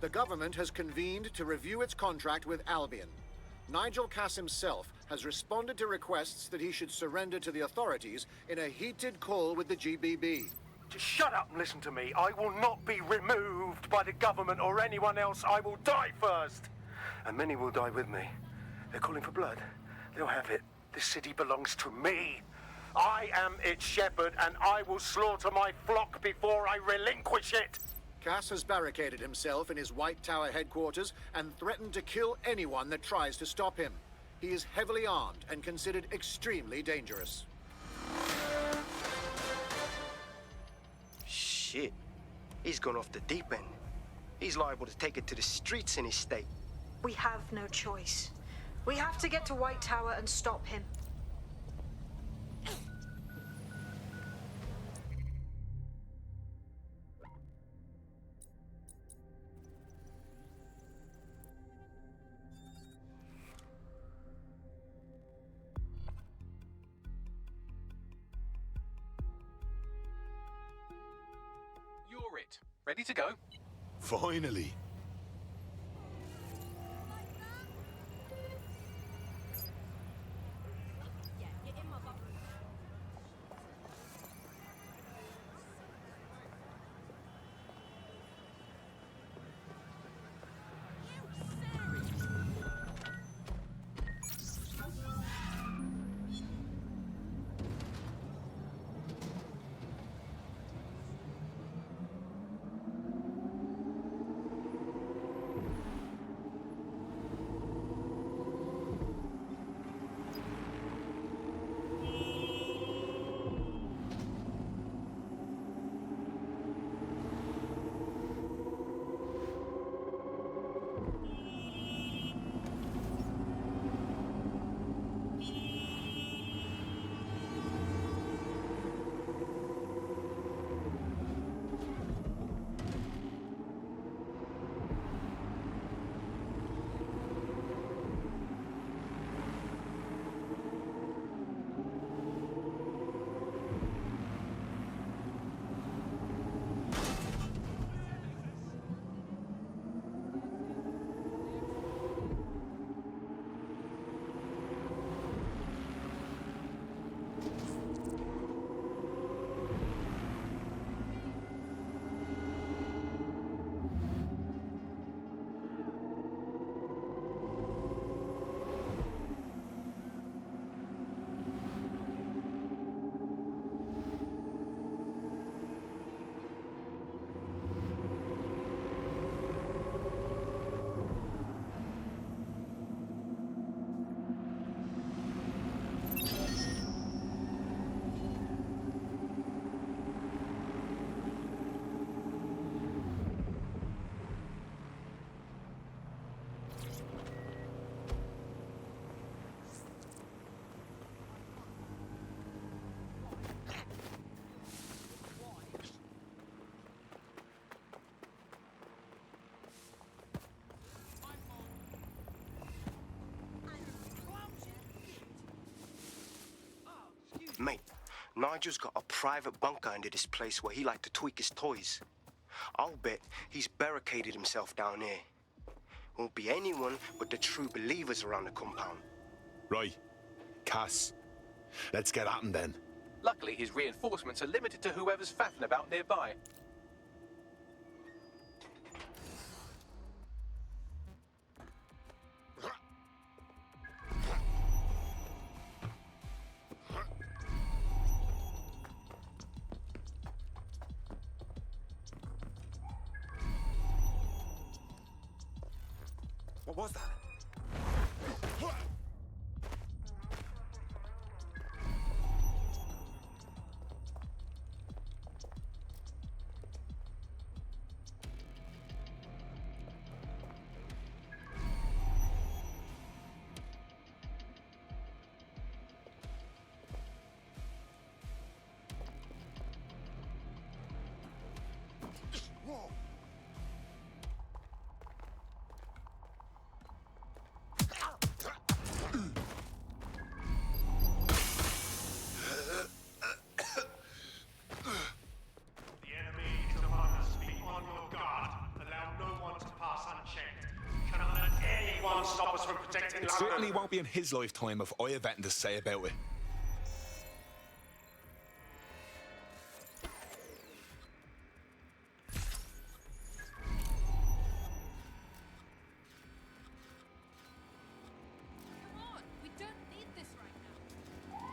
Speaker 5: The government has convened to review its contract with Albion. Nigel Cass himself has responded to requests that he should surrender to the authorities in a heated call with the GBB.
Speaker 13: Just shut up and listen to me. I will not be removed by the government or anyone else. I will die first. And many will die with me. They're calling for blood. They'll have it. This city belongs to me. I am its shepherd, and I will slaughter my flock before I relinquish it.
Speaker 5: Cass has barricaded himself in his White Tower headquarters and threatened to kill anyone that tries to stop him. He is heavily armed and considered extremely dangerous.
Speaker 9: Shit. He's gone off the deep end. He's liable to take it to the streets in his state.
Speaker 10: We have no choice. We have to get to White Tower and stop him.
Speaker 15: You're it. Ready to go?
Speaker 19: Finally.
Speaker 9: Nigel's got a private bunker under this place where he liked to tweak his toys. I'll bet he's barricaded himself down here. Won't be anyone but the true believers around the compound.
Speaker 19: Right. Cass. Let's get at him then.
Speaker 15: Luckily, his reinforcements are limited to whoever's faffing about nearby.
Speaker 4: What was that? Whoa!
Speaker 12: Stop us from protecting
Speaker 19: It
Speaker 12: London.
Speaker 19: certainly won't be in his lifetime if I have anything to say about it.
Speaker 21: Come on, we don't need this right now.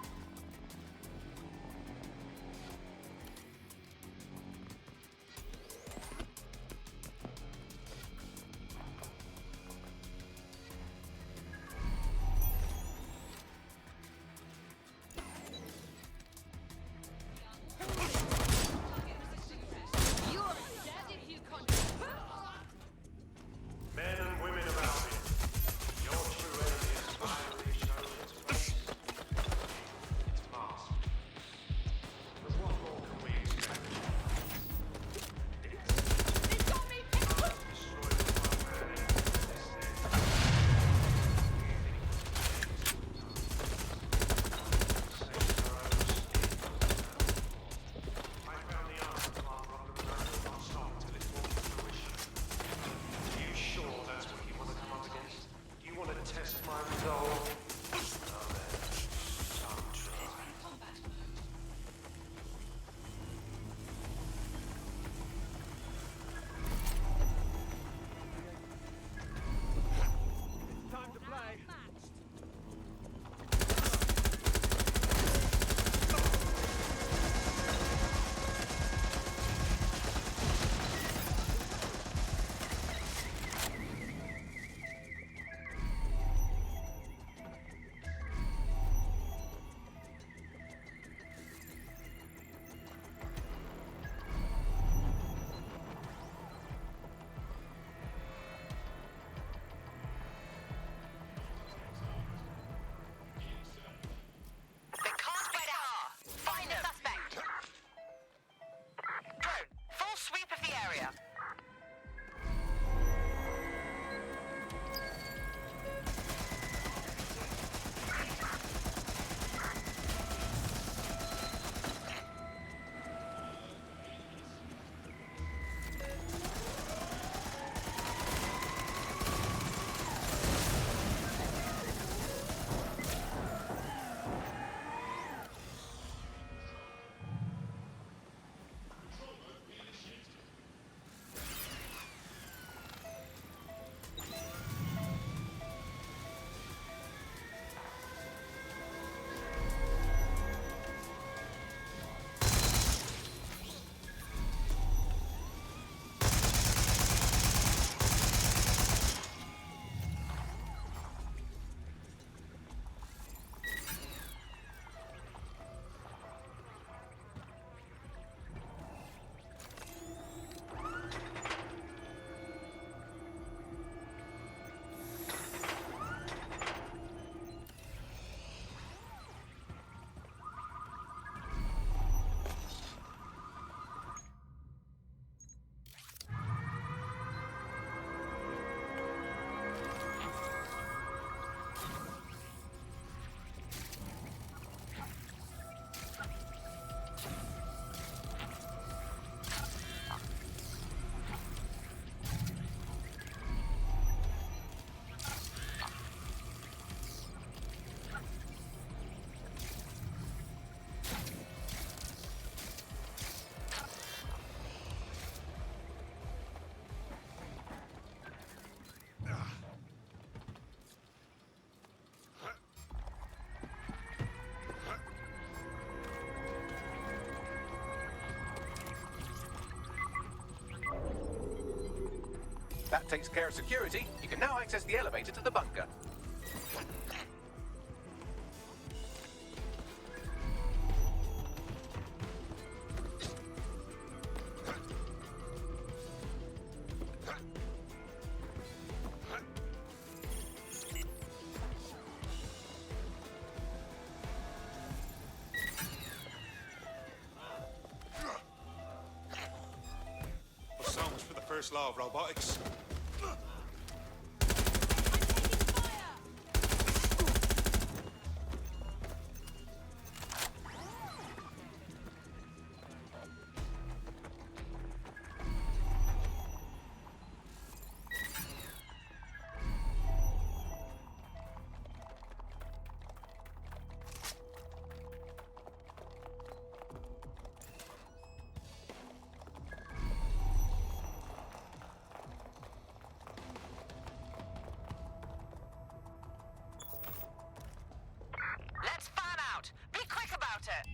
Speaker 15: That takes care of security. You can now access the elevator to the bunker.
Speaker 7: So much for the first law of robotics.
Speaker 18: Let's fan out. Be quick about it.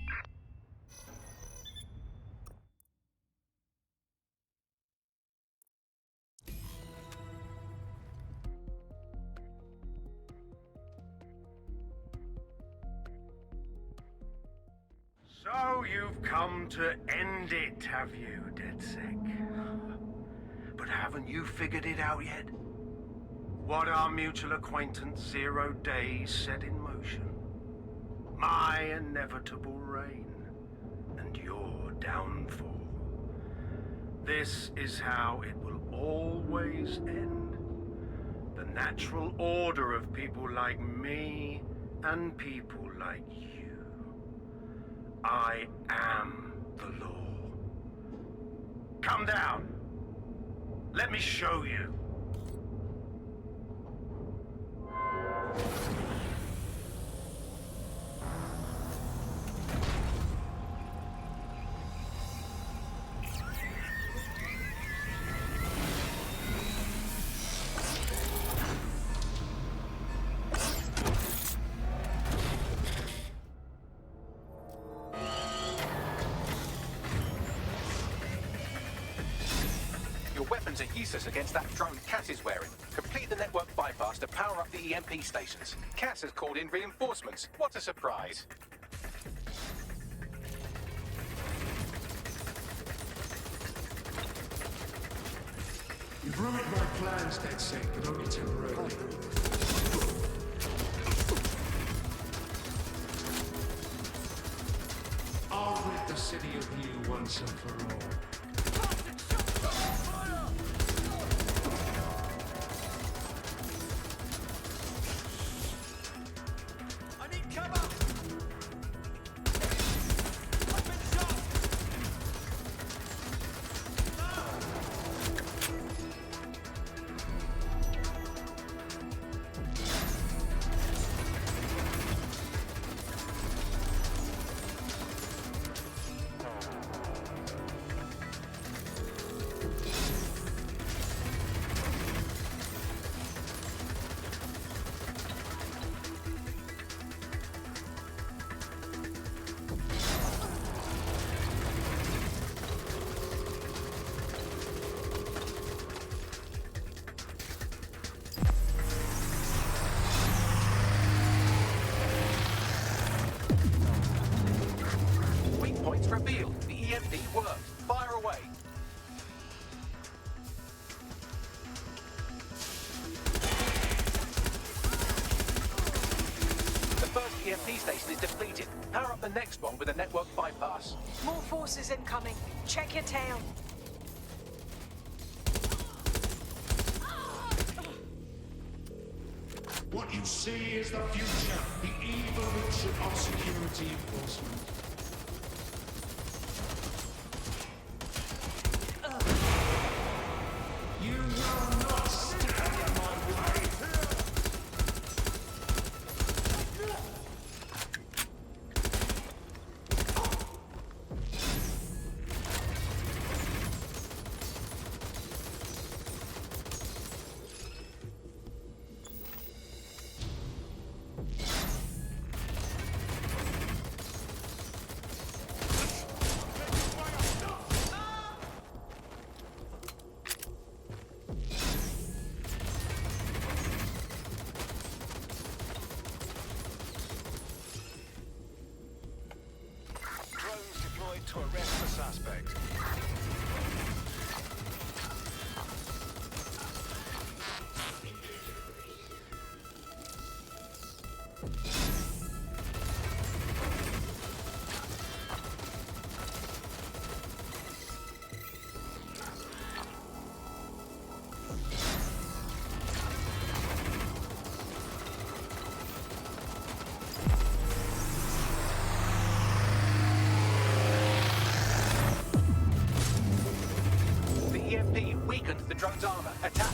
Speaker 13: So you've come to end it, have you, DedSec? But haven't you figured it out yet? What our mutual acquaintance 0 Days set in motion? My inevitable reign and your downfall. This is how it will always end. The natural order of people like me and people like you. I am the law. Come down. Let me show you.
Speaker 15: Your weapons are useless against that drone Cass is wearing. Complete the network bypass to power up the EMP stations. Cass has called in reinforcements. What a surprise.
Speaker 8: You've ruined my plans, DedSec, but only temporarily. I'll rid the city of you once and for all.
Speaker 12: I need cover!
Speaker 15: Weak points revealed. The EMP worked. Fire away. The first EMP station is depleted. Power up the next one with a network bypass.
Speaker 10: More forces incoming. Check your tail.
Speaker 8: What you see is the future, the evolution of security enforcement. You will not stand in my way.
Speaker 12: to arrest the suspect.
Speaker 15: The EMP weakened the drone's armor. Attack!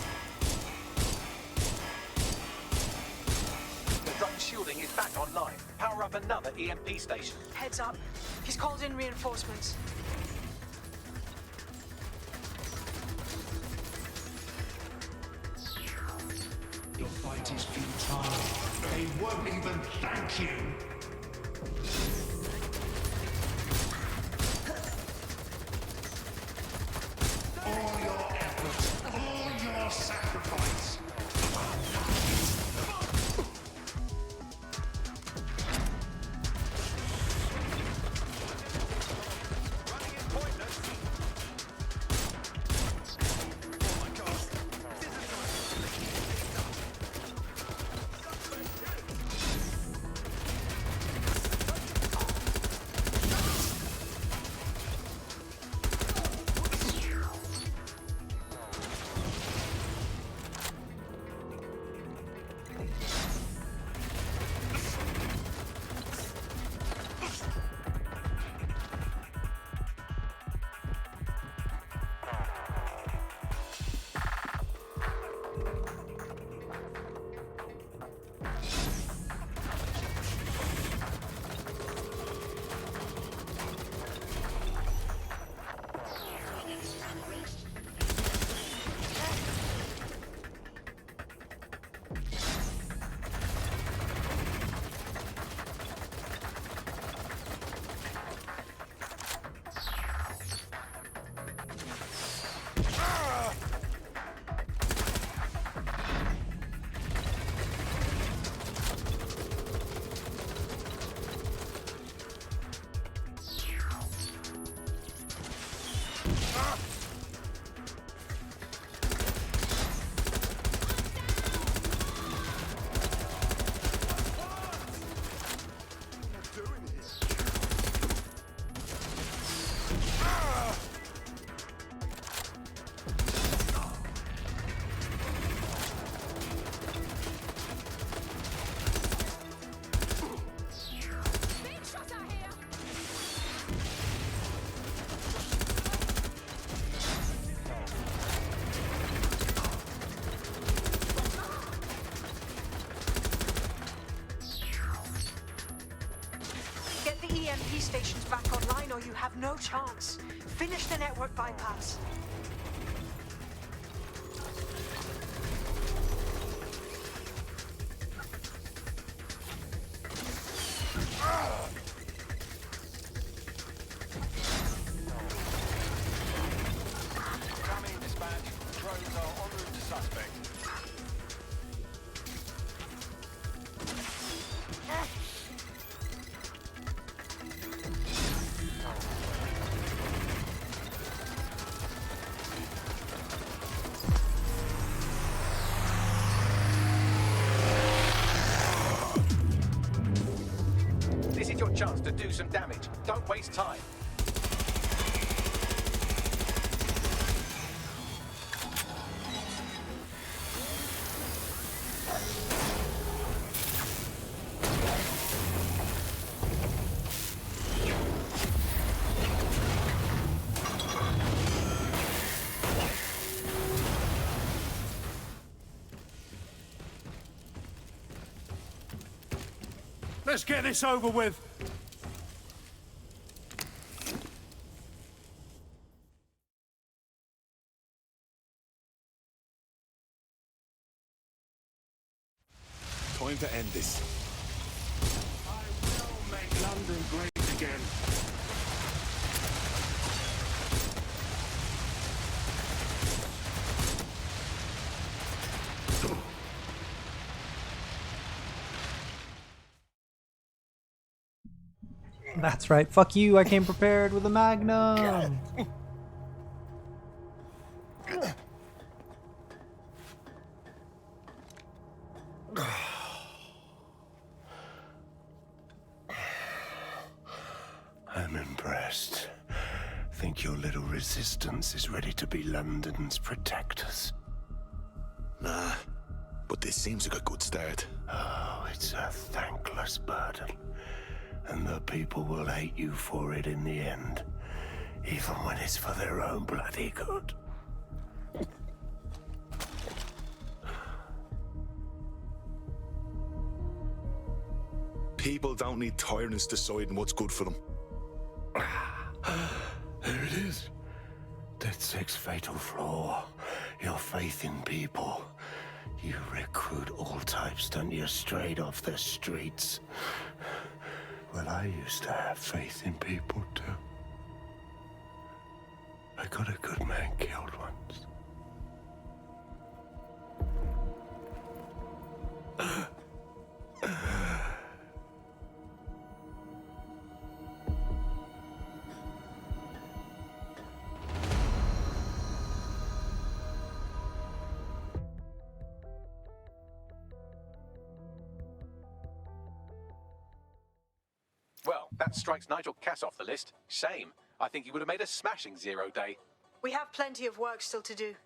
Speaker 15: The drone's shielding is back online. Power up another EMP station.
Speaker 10: Heads up. He's called in reinforcements.
Speaker 11: Your fight is futile. They won't even thank you. All your efforts, all your sacrifice.
Speaker 10: Get the EMP stations back online or you have no chance. Finish the network bypass.
Speaker 12: Incoming dispatch. Drones are en route to suspect.
Speaker 15: This is your chance to do some damage. Don't waste time.
Speaker 13: Let's get this over with.
Speaker 19: Time to end this.
Speaker 11: I will make London great again.
Speaker 1: That's right. Fuck you. I came prepared with a magnum.
Speaker 19: I'm impressed. Think your little resistance is ready to be London's protectors?
Speaker 20: Nah, but this seems like a good start.
Speaker 19: Oh, it's a thankless burden. And the people will hate you for it in the end. Even when it's for their own bloody good.
Speaker 20: People don't need tyrants deciding what's good for them.
Speaker 19: There it is. DedSec's fatal flaw. Your faith in people. You recruit all types, don't you, straight off the streets. Well, I used to have faith in people, too. I got a good man killed once.
Speaker 15: Well, that strikes Nigel Cass off the list. Shame. I think he would have made a smashing 0 day.
Speaker 10: We have plenty of work still to do.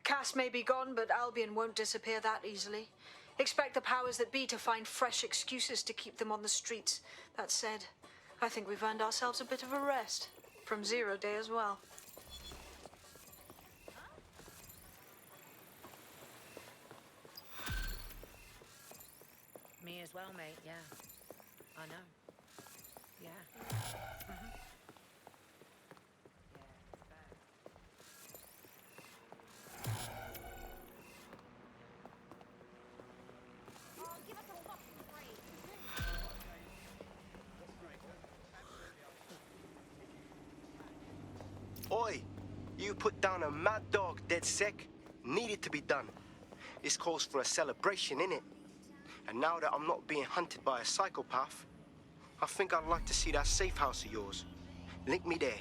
Speaker 10: Cass may be gone, but Albion won't disappear that easily. Expect the powers that be to find fresh excuses to keep them on the streets. That said, I think we've earned ourselves a bit of a rest. From 0 day as well.
Speaker 2: Me as well, mate, yeah. I know. Yeah.
Speaker 9: Oi, you put down a mad dog, DedSec. Needed to be done. This calls for a celebration, innit? And now that I'm not being hunted by a psychopath, I think I'd like to see that safe house of yours. Link me there.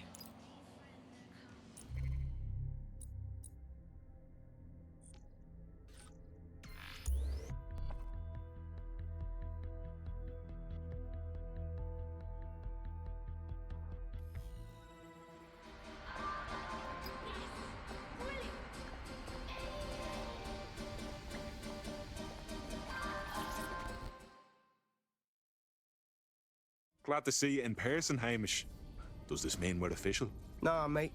Speaker 20: Glad to see you in person, Hamish. Does this mean we're official?
Speaker 9: Nah, mate.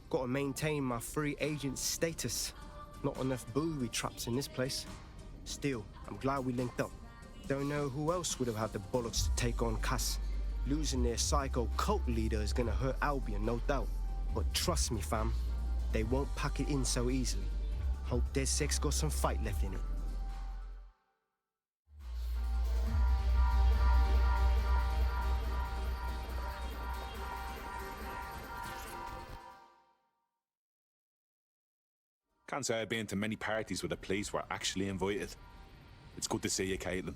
Speaker 9: Gotta maintain my free agent status. Not enough booby traps in this place. Still, I'm glad we linked up. Don't know who else would have had the bollocks to take on Cass. Losing their psycho cult leader is gonna hurt Albion, no doubt. But trust me, fam, they won't pack it in so easily. Hope DedSec's got some fight left in it.
Speaker 20: Can't say I've been to many parties where the police were actually invited. It's good to see you, Caitlin.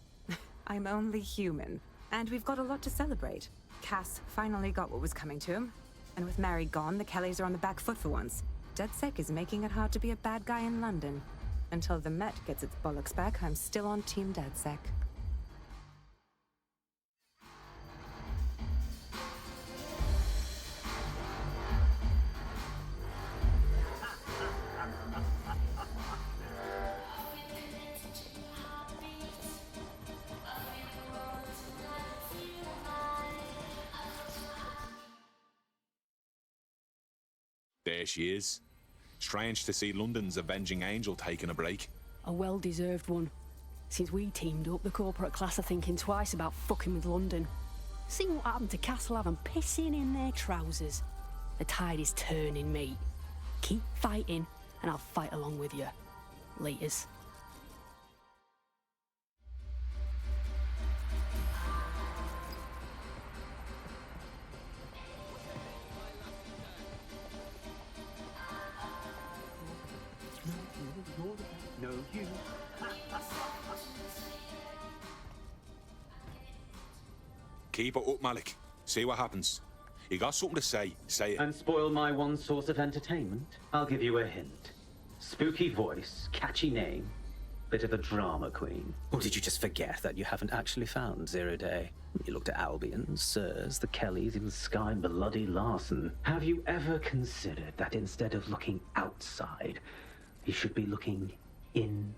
Speaker 22: I'm only human, and we've got a lot to celebrate. Cass finally got what was coming to him, and with Mary gone, the Kellys are on the back foot for once. DedSec is making it hard to be a bad guy in London. Until the Met gets its bollocks back, I'm still on Team DedSec.
Speaker 20: There she is. Strange to see London's avenging angel taking a break.
Speaker 23: A well-deserved one. Since we teamed up, the corporate class are thinking twice about fucking with London. See what happened to Castlehaven pissing in their trousers. The tide is turning, mate. Keep fighting, and I'll fight along with you. Laters.
Speaker 11: No, you.
Speaker 20: Keep it up, Malik. See what happens. You got something to say, say it.
Speaker 3: And spoil my one source of entertainment? I'll give you a hint. Spooky voice, catchy name, bit of a drama queen. Or did you just forget that you haven't actually found Zero Day? You looked at Albion, Sirs, the Kellys, even Sky Bloody Larson. Have you ever considered that instead of looking outside, you should be looking in?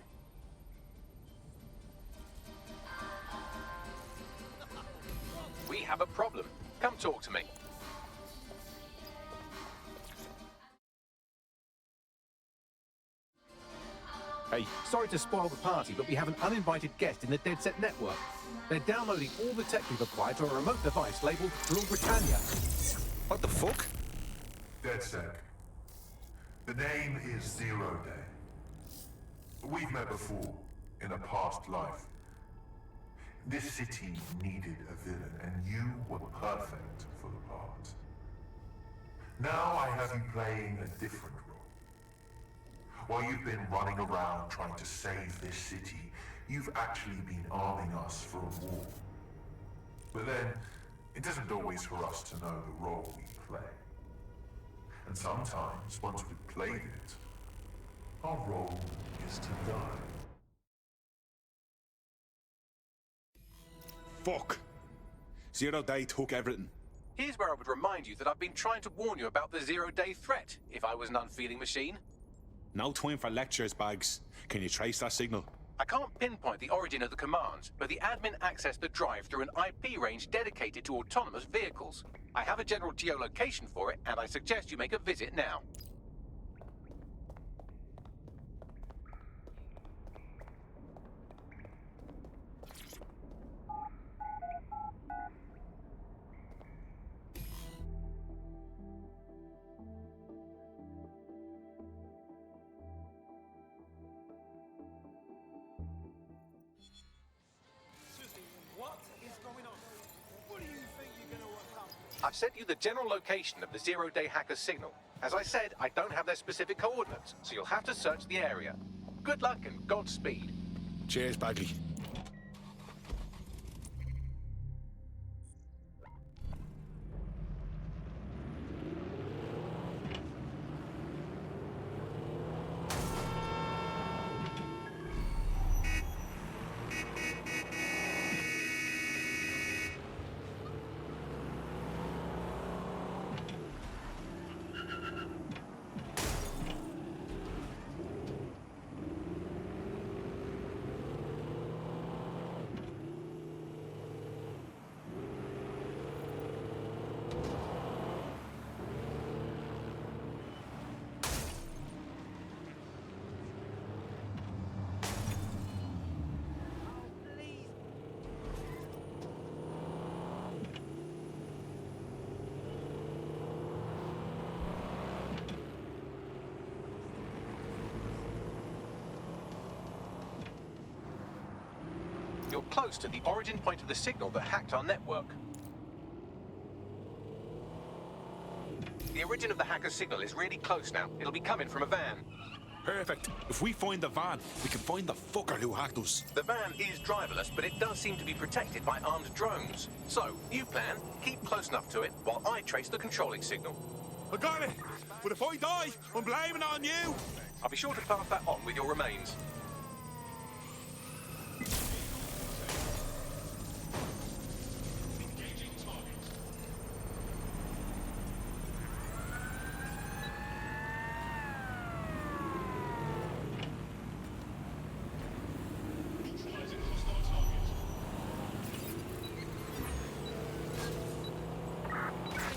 Speaker 15: We have a problem. Come talk to me.
Speaker 20: Hey.
Speaker 6: Sorry to spoil the party, but we have an uninvited guest in the DeadSec network. They're downloading all the tech we've acquired to a remote device labeled Rule Britannia.
Speaker 20: What the fuck?
Speaker 8: DeadSec. The name is Zero Day. We've met before, in a past life. This city needed a villain, and you were perfect for the part. Now I have you playing a different role. While you've been running around trying to save this city, you've actually been arming us for a war. But then, it isn't always for us to know the role we play. And sometimes, once we've played it, our role is to die.
Speaker 20: Fuck. Zero Day took everything.
Speaker 15: Here's where I would remind you that I've been trying to warn you about the zero-day threat, if I was an unfeeling machine.
Speaker 20: No time for lectures, Bags. Can you trace that signal?
Speaker 15: I can't pinpoint the origin of the command, but the admin accessed the drive through an IP range dedicated to autonomous vehicles. I have a general geolocation for it, and I suggest you make a visit now. I've sent you the general location of the zero-day hacker's signal. As I said, I don't have their specific coordinates, so you'll have to search the area. Good luck and Godspeed.
Speaker 20: Cheers, Bagley.
Speaker 15: You're close to the origin point of the signal that hacked our network. The origin of the hacker's signal is really close now. It'll be coming from a van.
Speaker 20: Perfect. If we find the van, we can find the fucker who hacked us.
Speaker 15: The van is driverless, but it does seem to be protected by armed drones. So, new plan, keep close enough to it while I trace the controlling signal.
Speaker 20: I got it! But if I die, I'm blaming on you!
Speaker 15: I'll be sure to pass that on with your remains.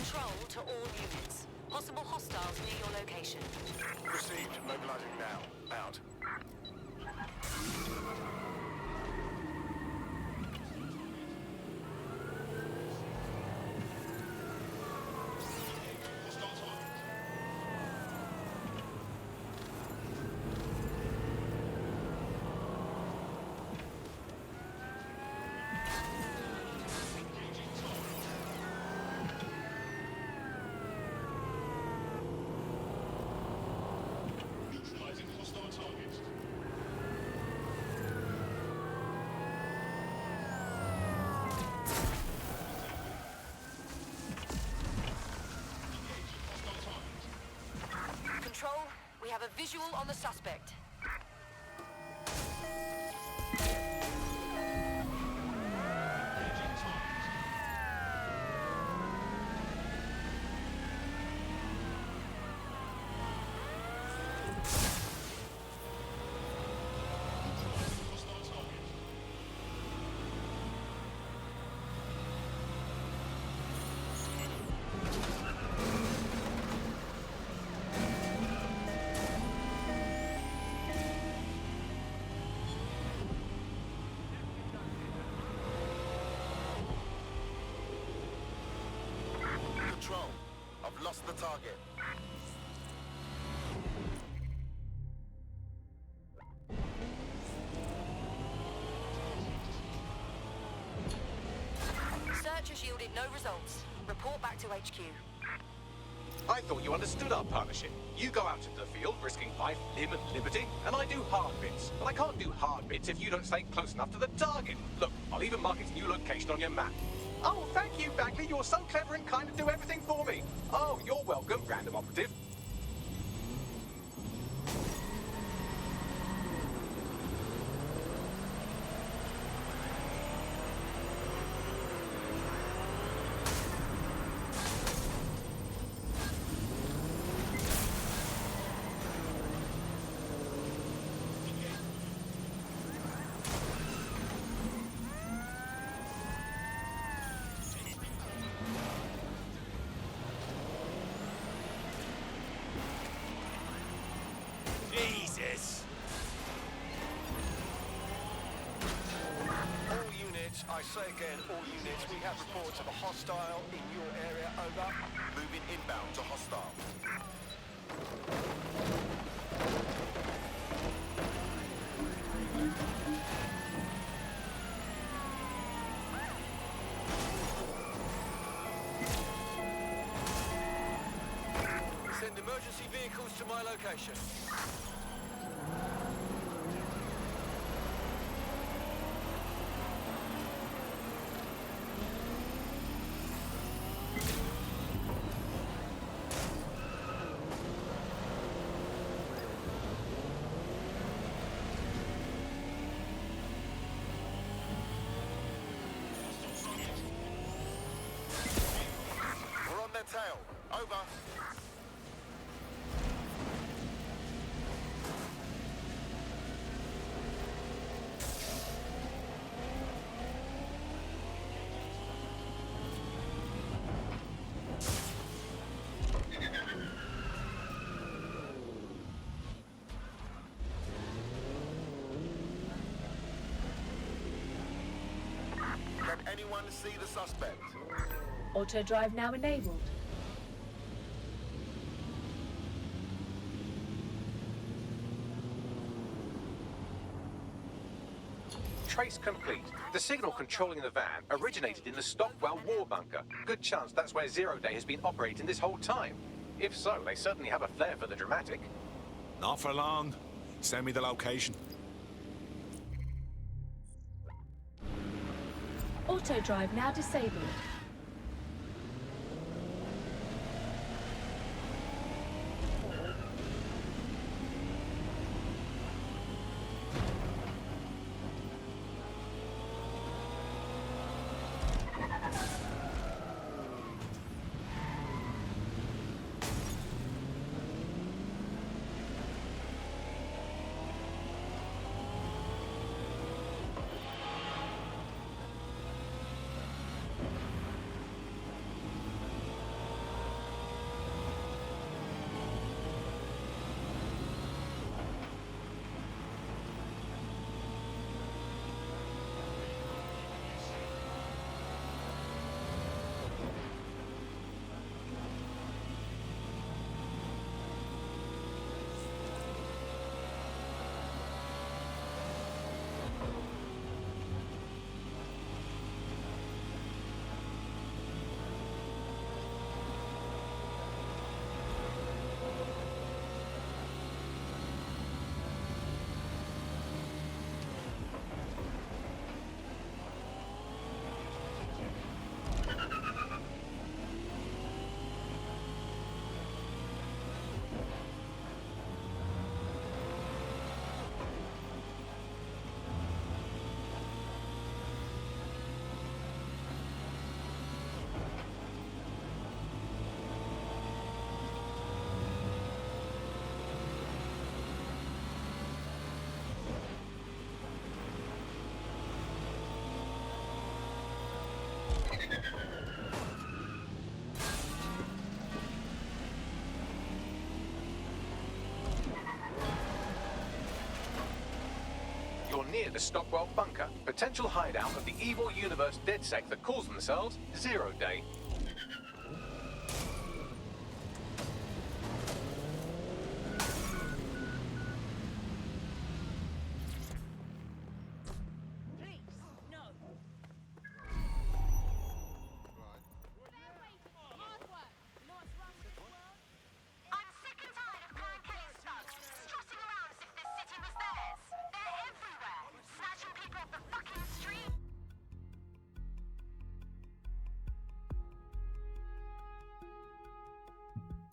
Speaker 18: Control to all units. Possible hostiles near your location.
Speaker 12: Received. Mobilizing now. Out.
Speaker 18: Control, we have a visual on the suspect.
Speaker 14: Control, I've lost the target.
Speaker 18: Search has yielded no results. Report back to HQ.
Speaker 15: I thought you understood our partnership. You go out into the field, risking life, limb, and liberty, and I do hard bits. But I can't do hard bits if you don't stay close enough to the target. Look, I'll even mark its new location on your map. Oh, thank you, Bagley. You're so clever and kind to do everything for me. Oh, you're welcome, random operative.
Speaker 12: Jesus!
Speaker 13: All units, I say again, all units, we have reports of a hostile in your area, over.
Speaker 14: Moving inbound to hostile.
Speaker 13: Send emergency vehicles to my location.
Speaker 14: We're on their tail. Over. Can anyone see the suspect?
Speaker 16: Auto drive now enabled.
Speaker 15: Trace complete. The signal controlling the van originated in the Stockwell war bunker. Good chance that's where Zero Day has been operating this whole time. If so, they certainly have a flair for the dramatic.
Speaker 20: Not for long. Send me the location.
Speaker 16: Auto drive now disabled.
Speaker 15: near the Stockwell bunker, potential hideout of the evil universe DedSec that calls themselves Zero Day.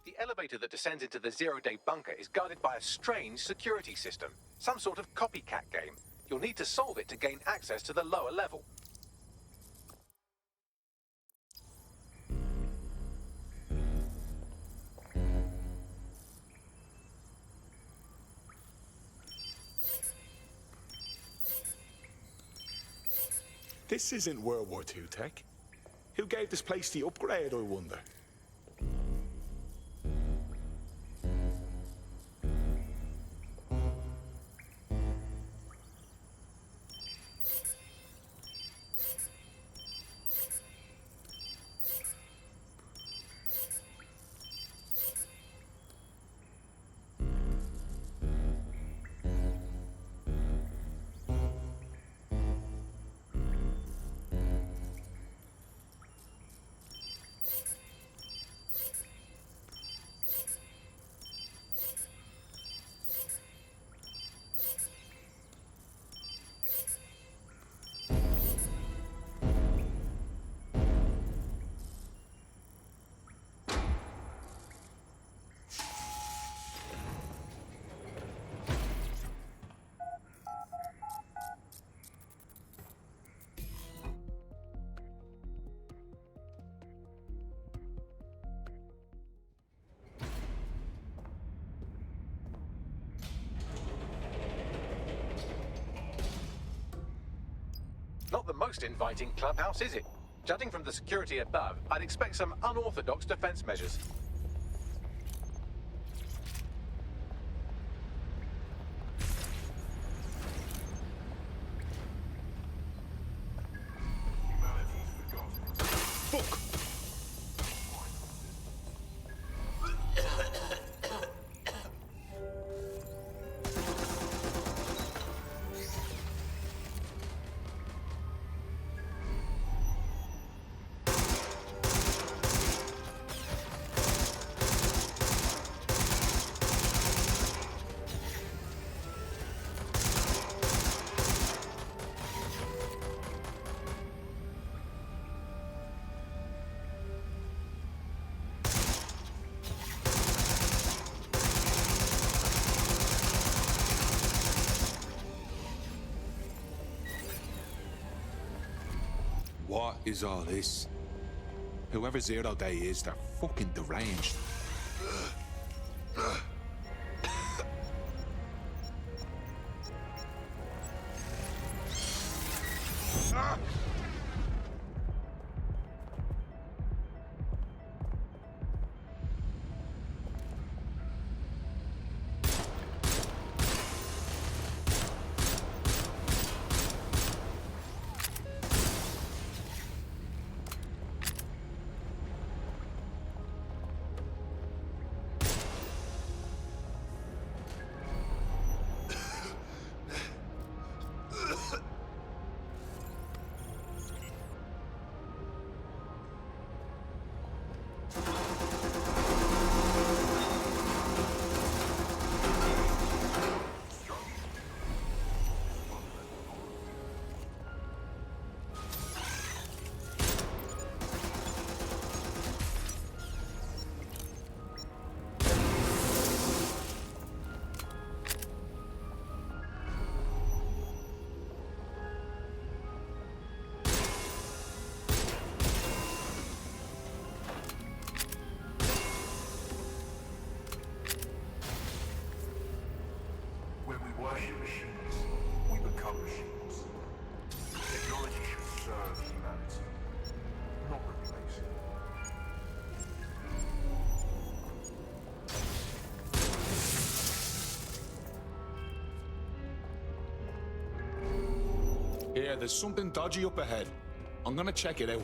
Speaker 15: The elevator that descends into the Zero-Day bunker is guarded by a strange security system. Some sort of copycat game. You'll need to solve it to gain access to the lower level.
Speaker 20: This isn't World War II tech. Who gave this place the upgrade, I wonder?
Speaker 15: Not the most inviting clubhouse, is it? Judging from the security above, I'd expect some unorthodox defense measures.
Speaker 20: What is all this? Whoever Zero Day is, they're fucking deranged. Yeah, there's something dodgy up ahead. I'm gonna check it out.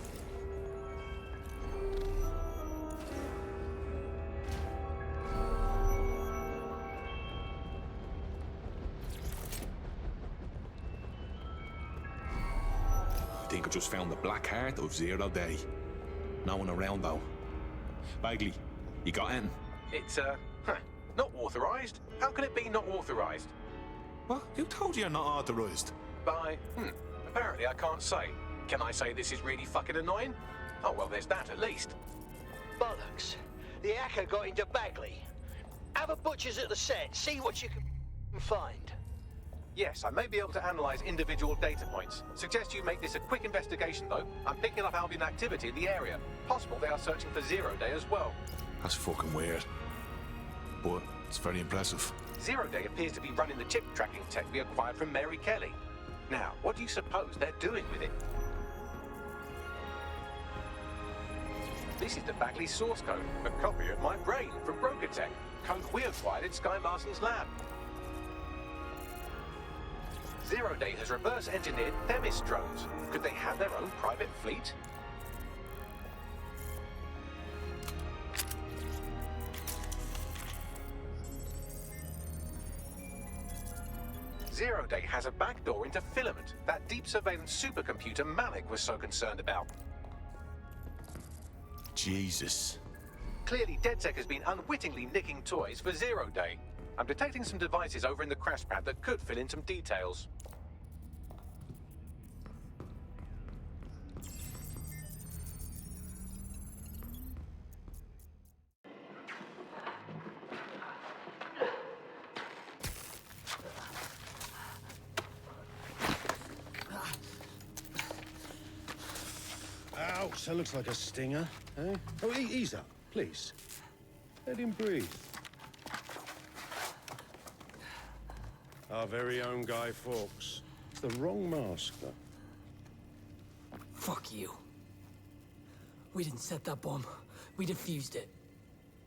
Speaker 20: I think I just found the black heart of Zero Day. No one around, though. Bagley, you got anything?
Speaker 15: It's, not authorized. How can it be not authorized?
Speaker 20: What? Who told you you're not authorized?
Speaker 15: By, apparently I can't say. Can I say this is really fucking annoying? Oh, well, there's that at least.
Speaker 4: Bollocks. The hacker got into Bagley. Have a butcher's at the set. See what you can find.
Speaker 15: Yes, I may be able to analyze individual data points. Suggest you make this a quick investigation, though. I'm picking up Albion activity in the area. Possible they are searching for Zero Day as well.
Speaker 20: That's fucking weird. But it's very impressive.
Speaker 15: Zero Day appears to be running the chip tracking tech we acquired from Mary Kelly. Now, what do you suppose they're doing with it? This is the Bagley source code, a copy of my brain from Broker Tech, code we acquired in Sky Marston's lab. Zero Day has reverse engineered Themis drones. Could they have their own private fleet? Zero Day has a backdoor into Filament, that deep surveillance supercomputer Malik was so concerned about.
Speaker 20: Jesus.
Speaker 15: Clearly, DedSec has been unwittingly nicking toys for Zero Day. I'm detecting some devices over in the crash pad that could fill in some details.
Speaker 5: Ouch, that looks like a stinger, eh? Oh, ease up, please. Let him breathe. Our very own Guy Fawkes. It's the wrong mask, though.
Speaker 17: Fuck you. We didn't set that bomb. We defused it.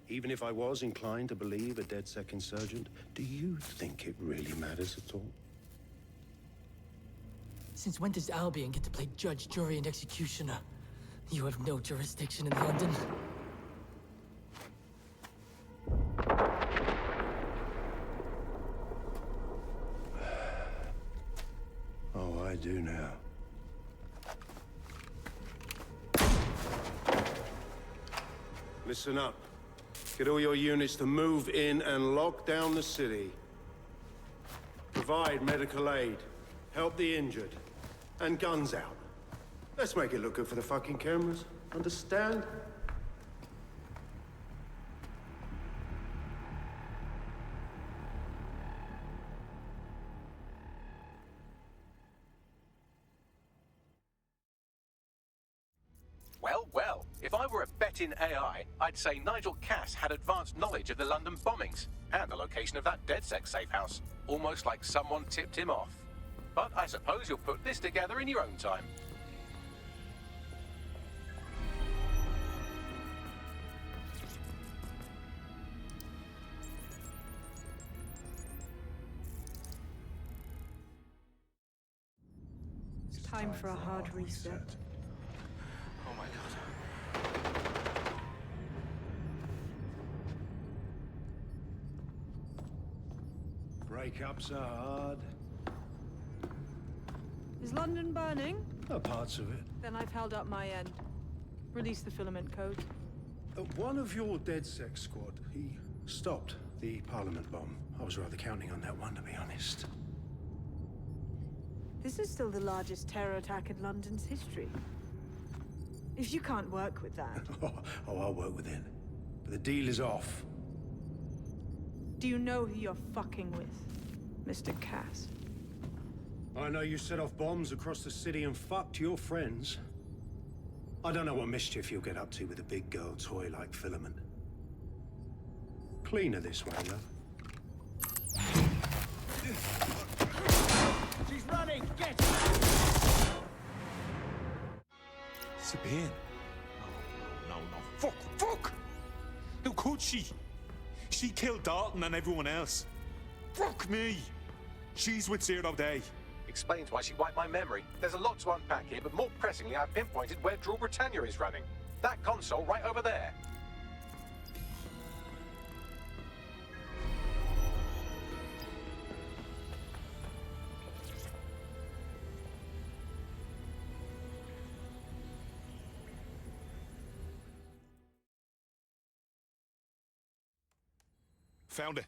Speaker 5: Even if I was inclined to believe a DedSec insurgent, do you think it really matters at all?
Speaker 17: Since when does Albion get to play judge, jury, and executioner? You have no jurisdiction in London.
Speaker 5: Oh, I do now. Listen up. Get all your units to move in and lock down the city. Provide medical aid. Help the injured. And guns out. Let's make it look good for the fucking cameras. Understand?
Speaker 15: Well, well, if I were a betting AI, I'd say Nigel Cass had advanced knowledge of the London bombings and the location of that DedSec safe house. Almost like someone tipped him off. But I suppose you'll put this together in your own time.
Speaker 10: It's time for a hard reset.
Speaker 6: Oh my god.
Speaker 5: Breakups are hard.
Speaker 10: Is London burning?
Speaker 5: Oh, parts of it.
Speaker 10: Then I've held up my end. Release the filament code.
Speaker 5: One of your DedSec squad, he stopped the Parliament bomb. I was rather counting on that one, to be honest.
Speaker 10: This is still the largest terror attack in London's history. If you can't work with that...
Speaker 5: Oh, I'll work with it. But the deal is off.
Speaker 10: Do you know who you're fucking with, Mr. Cass?
Speaker 5: I know you set off bombs across the city and fucked your friends. I don't know what mischief you'll get up to with a big girl toy like Filament. Cleaner this way, love.
Speaker 11: She's running! Get
Speaker 20: Sabine. No. Fuck! How could she? She killed Dalton and everyone else. Fuck me! She's with Zero Day.
Speaker 15: Explains why she wiped my memory. There's a lot to unpack here, but more pressingly, I've pinpointed where Draw Britannia is running. That console right over there.
Speaker 20: Found it.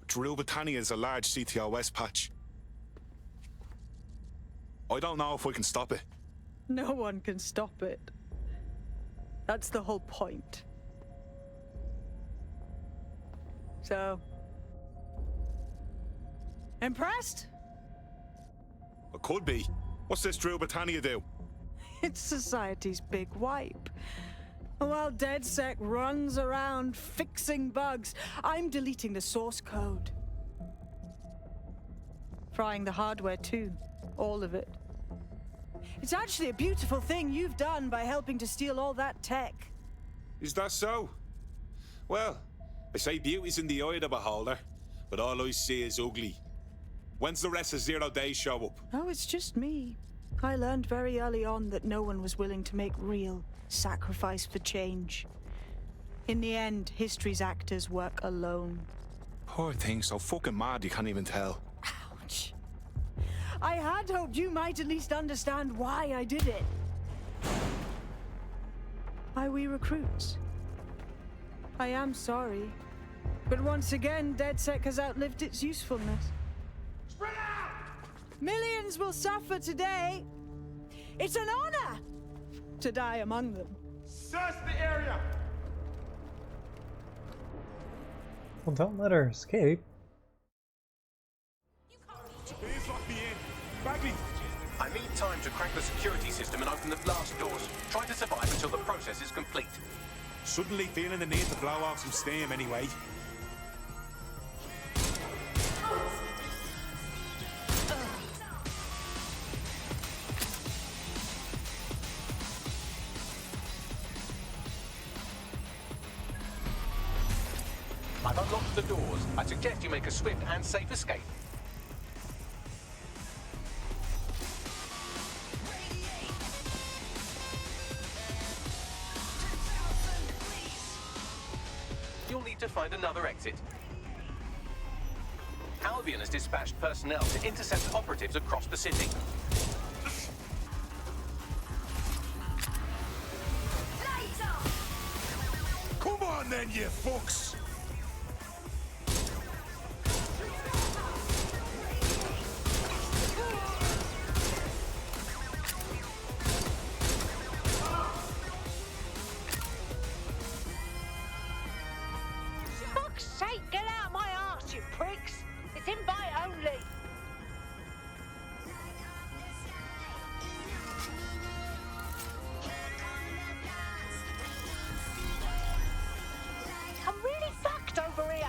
Speaker 20: Drill Britannia is a large CTOS patch. I don't know if we can stop it.
Speaker 10: No one can stop it. That's the whole point. So... impressed?
Speaker 20: It could be. What's this Drill Britannia do?
Speaker 10: It's society's big wipe. While DedSec runs around fixing bugs, I'm deleting the source code. Frying the hardware too. All of it. It's actually a beautiful thing you've done by helping to steal all that tech.
Speaker 20: Is that so? Well, they say beauty's in the eye of the beholder, but all I see is ugly. When's the rest of 0 Day show up?
Speaker 10: Oh, it's just me. I learned very early on that no one was willing to make real sacrifice for change. In the end, history's actors work alone.
Speaker 20: Poor thing, so fucking mad you can't even tell.
Speaker 10: Ouch. I had hoped you might at least understand why I did it. Why we recruits. I am sorry, but once again, DedSec has outlived its usefulness. Spread out! Millions will suffer today. It's an honor to die among them.
Speaker 11: Search the area!
Speaker 1: Well, don't let her escape.
Speaker 20: Please lock me in. Bagley!
Speaker 15: I need time to crack the security system and open the blast doors. Try to survive until the process is complete.
Speaker 20: Suddenly feeling the need to blow off some steam anyway.
Speaker 15: I've unlocked the doors. I suggest you make a swift and safe escape. You'll need to find another exit. Albion has dispatched personnel to intercept operatives across the city.
Speaker 20: Come on then, you fucks!
Speaker 2: Fuck's sake, get out my arse, you pricks! It's invite only! I'm really fucked over here!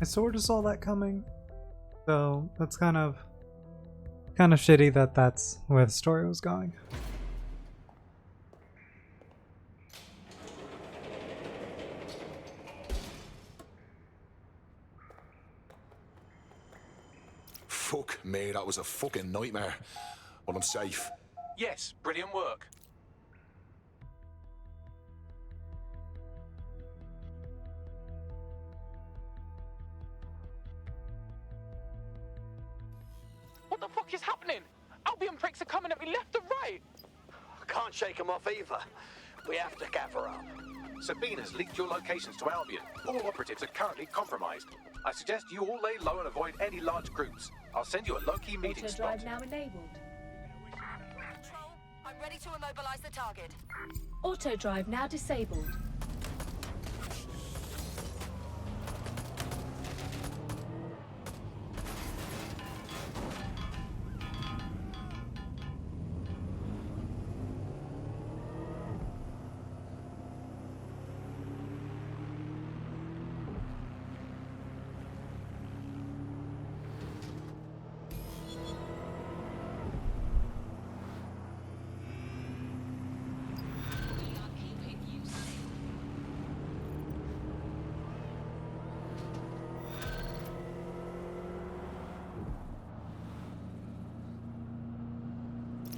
Speaker 1: I sort of saw that coming, so that's kind of shitty that that's where the story was going.
Speaker 7: Fuck me, that was a fucking nightmare. But I'm safe.
Speaker 15: Yes, brilliant work.
Speaker 19: What the fuck is happening? Albion pricks are coming at me left and right.
Speaker 4: I can't shake them off either. We have to gather up.
Speaker 15: Sabina's leaked your locations to Albion. All operatives are currently compromised. I suggest you all lay low and avoid any large groups. I'll send you a low-key meeting spot.
Speaker 16: Auto drive now enabled.
Speaker 18: Control, I'm ready to immobilize the target.
Speaker 16: Auto drive now disabled.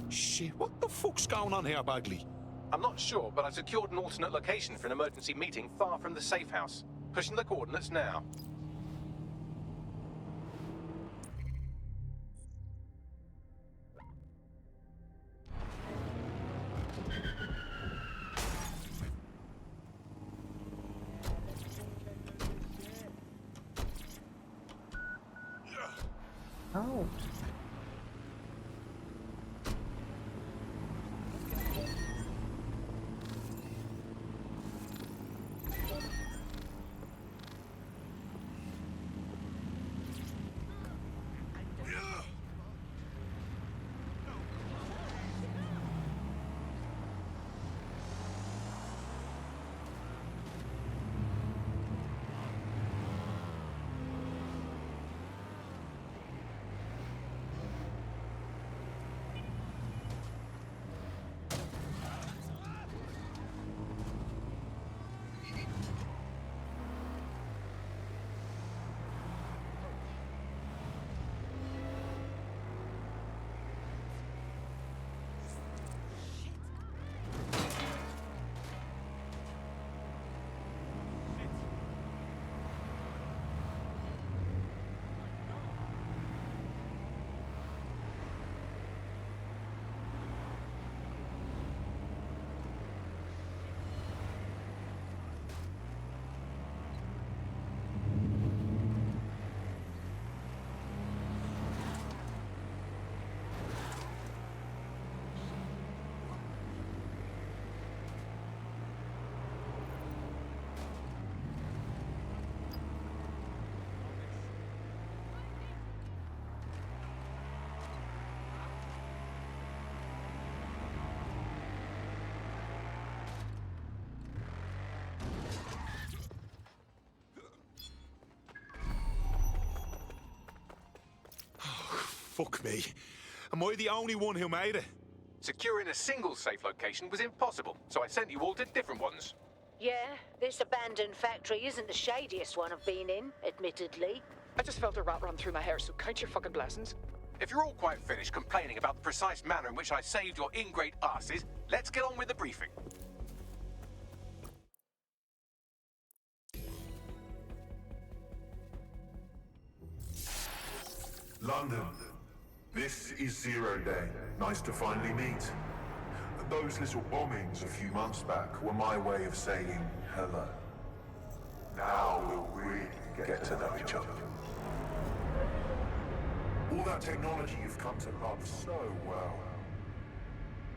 Speaker 7: Shit, what the fuck's going on here, Bagley?
Speaker 15: I'm not sure, but I secured an alternate location for an emergency meeting far from the safe house. Pushing the coordinates now.
Speaker 1: Oh.
Speaker 7: Fuck me. Am I the only one who made it?
Speaker 15: Securing a single safe location was impossible, so I sent you all to different ones.
Speaker 2: Yeah, this abandoned factory isn't the shadiest one I've been in, admittedly.
Speaker 19: I just felt a rat run through my hair, so count your fucking blessings.
Speaker 15: If you're all quite finished complaining about the precise manner in which I saved your ingrate asses, let's get on with the briefing.
Speaker 8: London. This is Zero Day. Nice to finally meet. Those little bombings a few months back were my way of saying hello. Now we'll really get to know each other. All that technology you've come to love so well.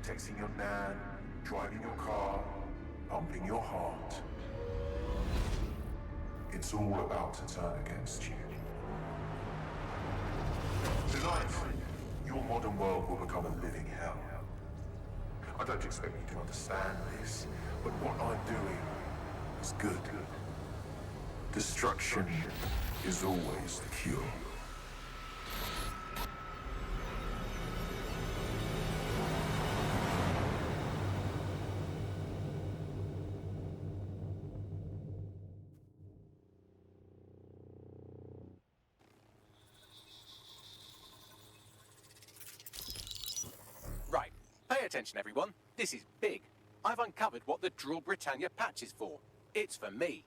Speaker 8: Texting your nan, driving your car, pumping your heart. It's all about to turn against you. Tonight, your modern world will become a living hell. I don't expect you to understand this, but what I'm doing is good. Destruction is always the cure.
Speaker 6: Right. Pay attention, everyone. This is big. I've uncovered what the Drill Britannia patch is for. It's for me.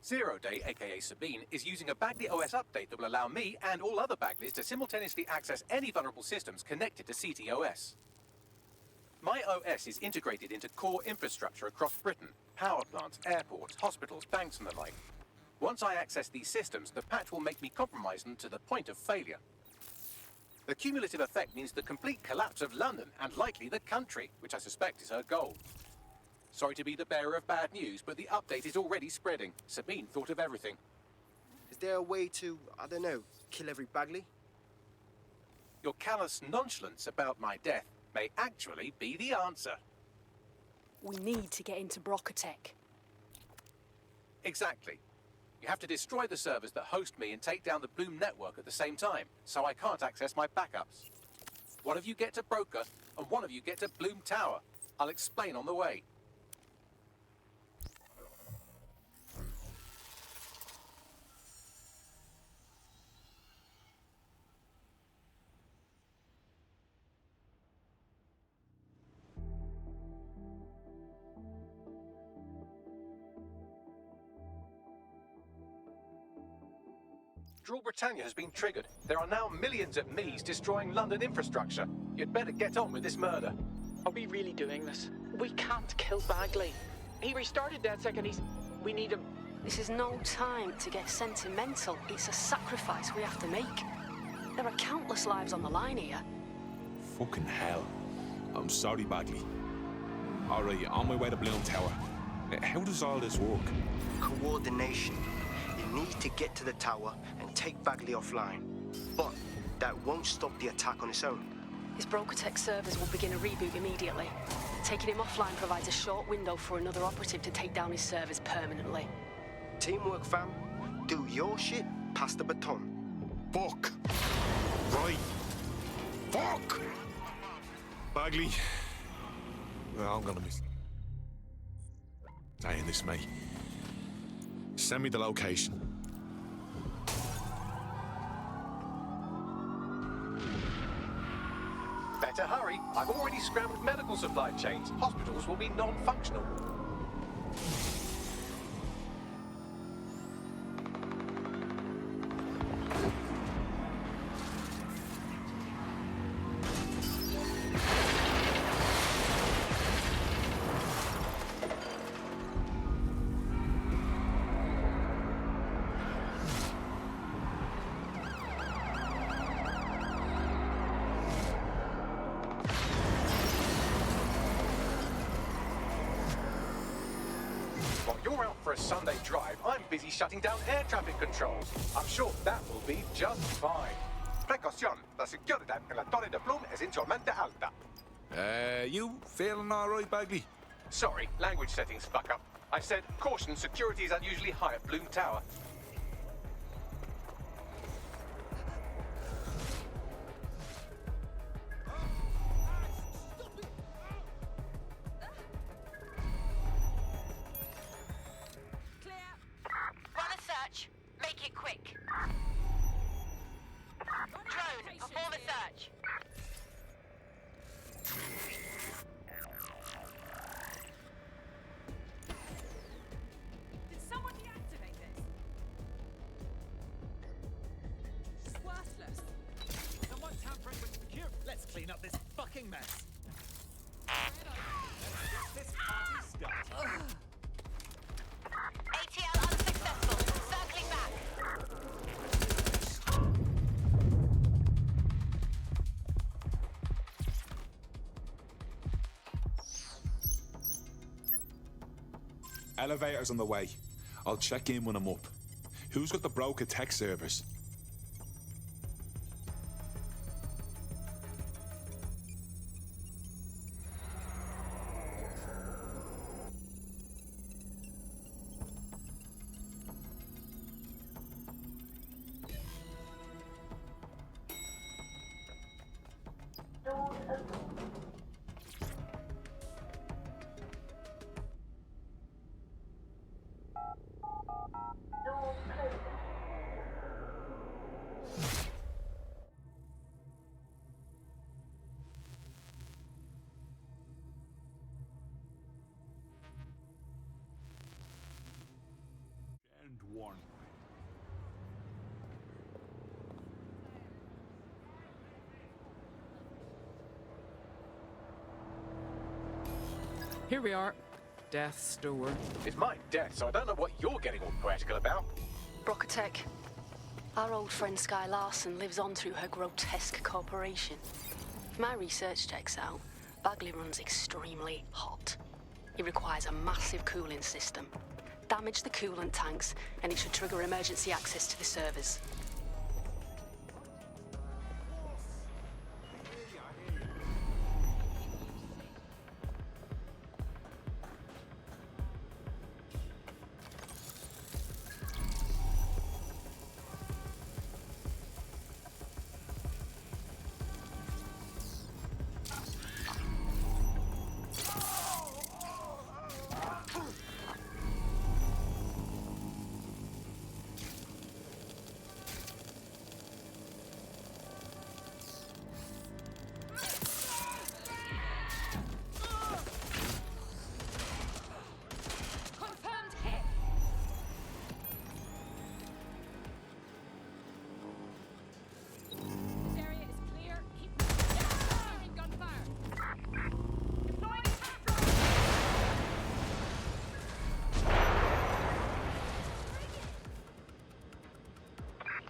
Speaker 6: Zero Day, aka Sabine, is using a Bagley OS update that will allow me and all other Bagleys to simultaneously access any vulnerable systems connected to CTOS. My OS is integrated into core infrastructure across Britain: power plants, airports, hospitals, banks and the like. Once I access these systems, the patch will make me compromise them to the point of failure. The cumulative effect means the complete collapse of London and likely the country, which I suspect is her goal. Sorry to be the bearer of bad news, but the update is already spreading. Sabine thought of everything.
Speaker 9: Is there a way to, I don't know, kill every Bagley?
Speaker 6: Your callous nonchalance about my death may actually be the answer.
Speaker 23: We need to get into Brocotech.
Speaker 6: Exactly. You have to destroy the servers that host me and take down the Bloom network at the same time, so I can't access my backups. One of you get to Broker, and one of you get to Bloom Tower. I'll explain on the way. Drill Britannia has been triggered. There are now millions of me's destroying London infrastructure. You'd better get on with this murder.
Speaker 19: Are we really doing this? We can't kill Bagley. He restarted DedSec and he's... We need him.
Speaker 23: This is no time to get sentimental. It's a sacrifice we have to make. There are countless lives on the line here.
Speaker 20: Fucking hell. I'm sorry, Bagley. Alright, on my way to Bloom Tower. How does all this work?
Speaker 9: Coordination. You need to get to the tower and take Bagley offline. But that won't stop the attack on its own.
Speaker 23: His Brocotech servers will begin a reboot immediately. Taking him offline provides a short window for another operative to take down his servers permanently.
Speaker 9: Teamwork, fam. Do your shit, pass the baton.
Speaker 20: Fuck. Right. Fuck! Bagley. Well, I'm gonna miss... saying this, mate. Send me the location.
Speaker 6: Better hurry. I've already scrambled medical supply chains. Hospitals will be non-functional. Sunday drive, I'm busy shutting down air traffic controls. I'm sure that will be just fine. Precaución, la seguridad en la Torre de Bloom es insolmente alta.
Speaker 20: You feeling alright, Bagley?
Speaker 6: Sorry, language settings fuck up. I said, caution, security is unusually high at Bloom Tower.
Speaker 21: Clean up this fucking mess. This party started.
Speaker 18: ATL unsuccessful. Circling back.
Speaker 20: Elevator's on the way. I'll check in when I'm up. Who's got the broker tech servers?
Speaker 11: warn.
Speaker 19: Here we are. Death's door.
Speaker 6: It's my death, so I don't know what you're getting all poetical about.
Speaker 23: Brocotech. Our old friend Sky Larson lives on through her grotesque corporation. If my research checks out, Bagley runs extremely hot. It requires a massive cooling system. Damage the coolant tanks, and it should trigger emergency access to the servers.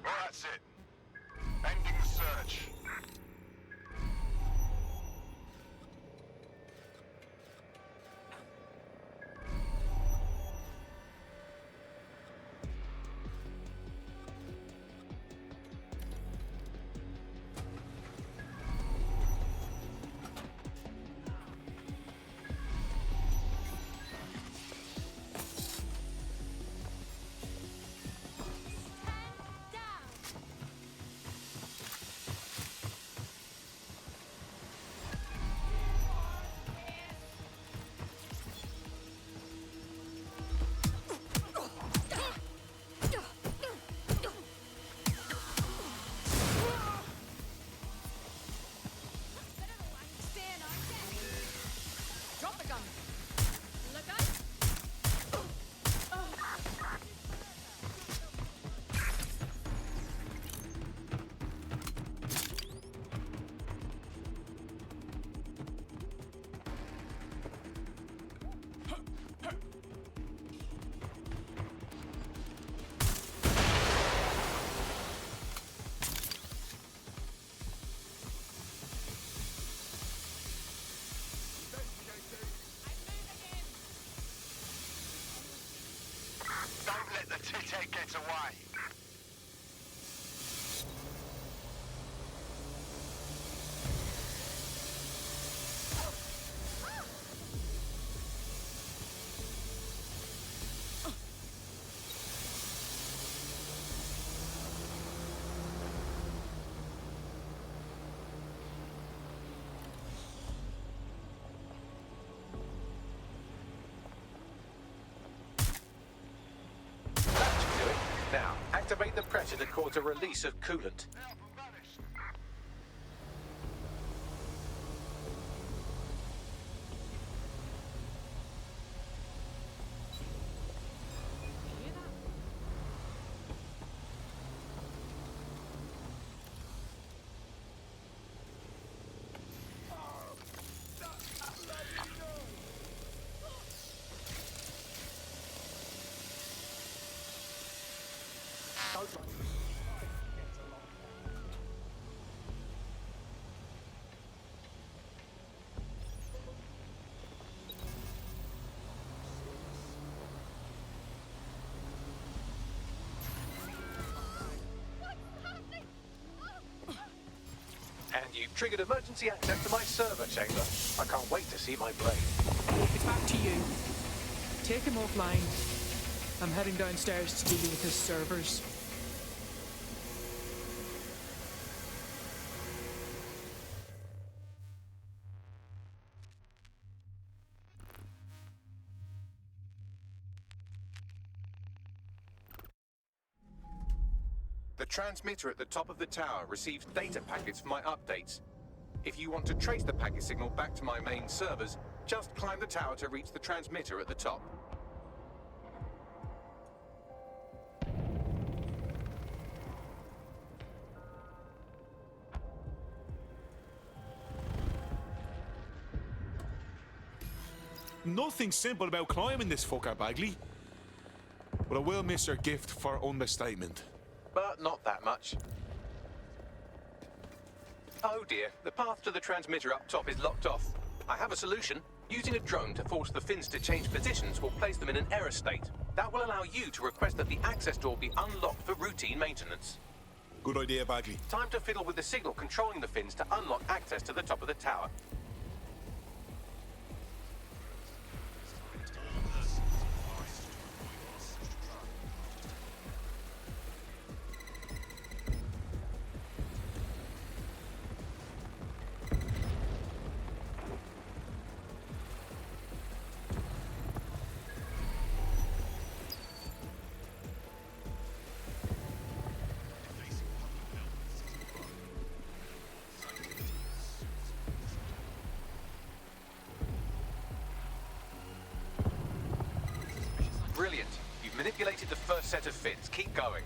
Speaker 8: That's it. Ending the search. Don't let the tit-head get away.
Speaker 6: Now, activate the pressure to cause a release of coolant. And you've triggered emergency access to my server chamber. I can't wait to see my blade.
Speaker 19: It's back to you. Take him offline. I'm heading downstairs to deal with his servers.
Speaker 6: The transmitter at the top of the tower receives data packets for my updates. If you want to trace the packet signal back to my main servers, just climb the tower to reach the transmitter at the top.
Speaker 7: nothing simple about climbing this fucker, Bagley. But I will miss your gift for understatement.
Speaker 6: But not that much. Oh dear, the path to the transmitter up top is locked off. I have a solution. Using a drone to force the fins to change positions will place them in an error state. That will allow you to request that the access door be unlocked for routine maintenance.
Speaker 7: Good idea, Bagley.
Speaker 6: Time to fiddle with the signal controlling the fins to unlock access to the top of the tower. Brilliant. You've manipulated the first set of fins. Keep going.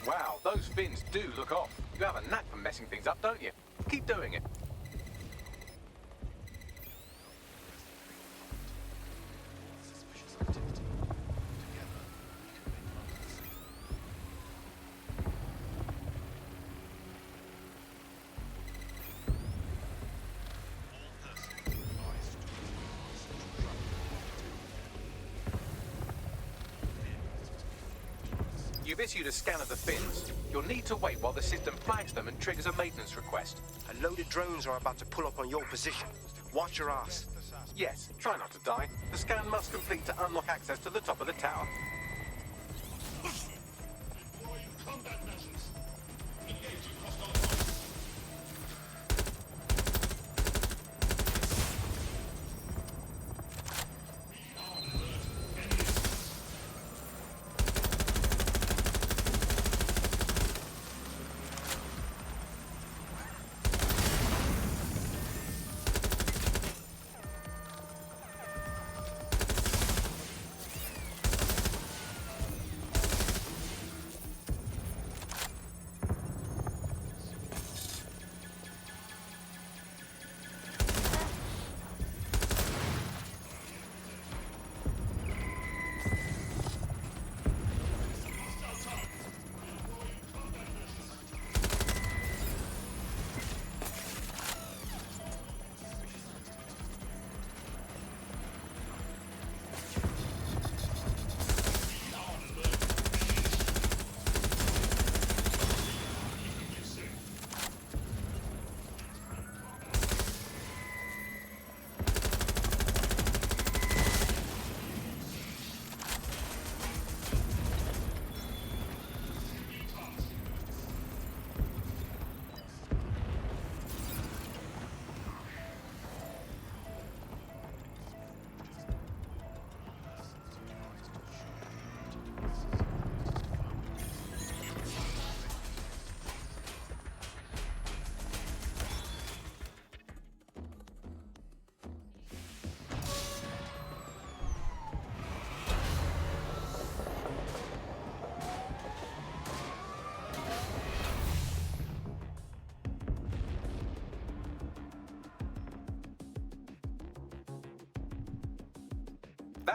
Speaker 6: Wow, those fins do look off. You have a knack for messing things up, don't you? Keep doing it. You've issued a scan of the fins. You'll need to wait while the system flags them and triggers a maintenance request.
Speaker 9: A load of drones are about to pull up on your position. Watch your ass.
Speaker 6: Yes, try not to die. The scan must complete to unlock access to the top of the tower.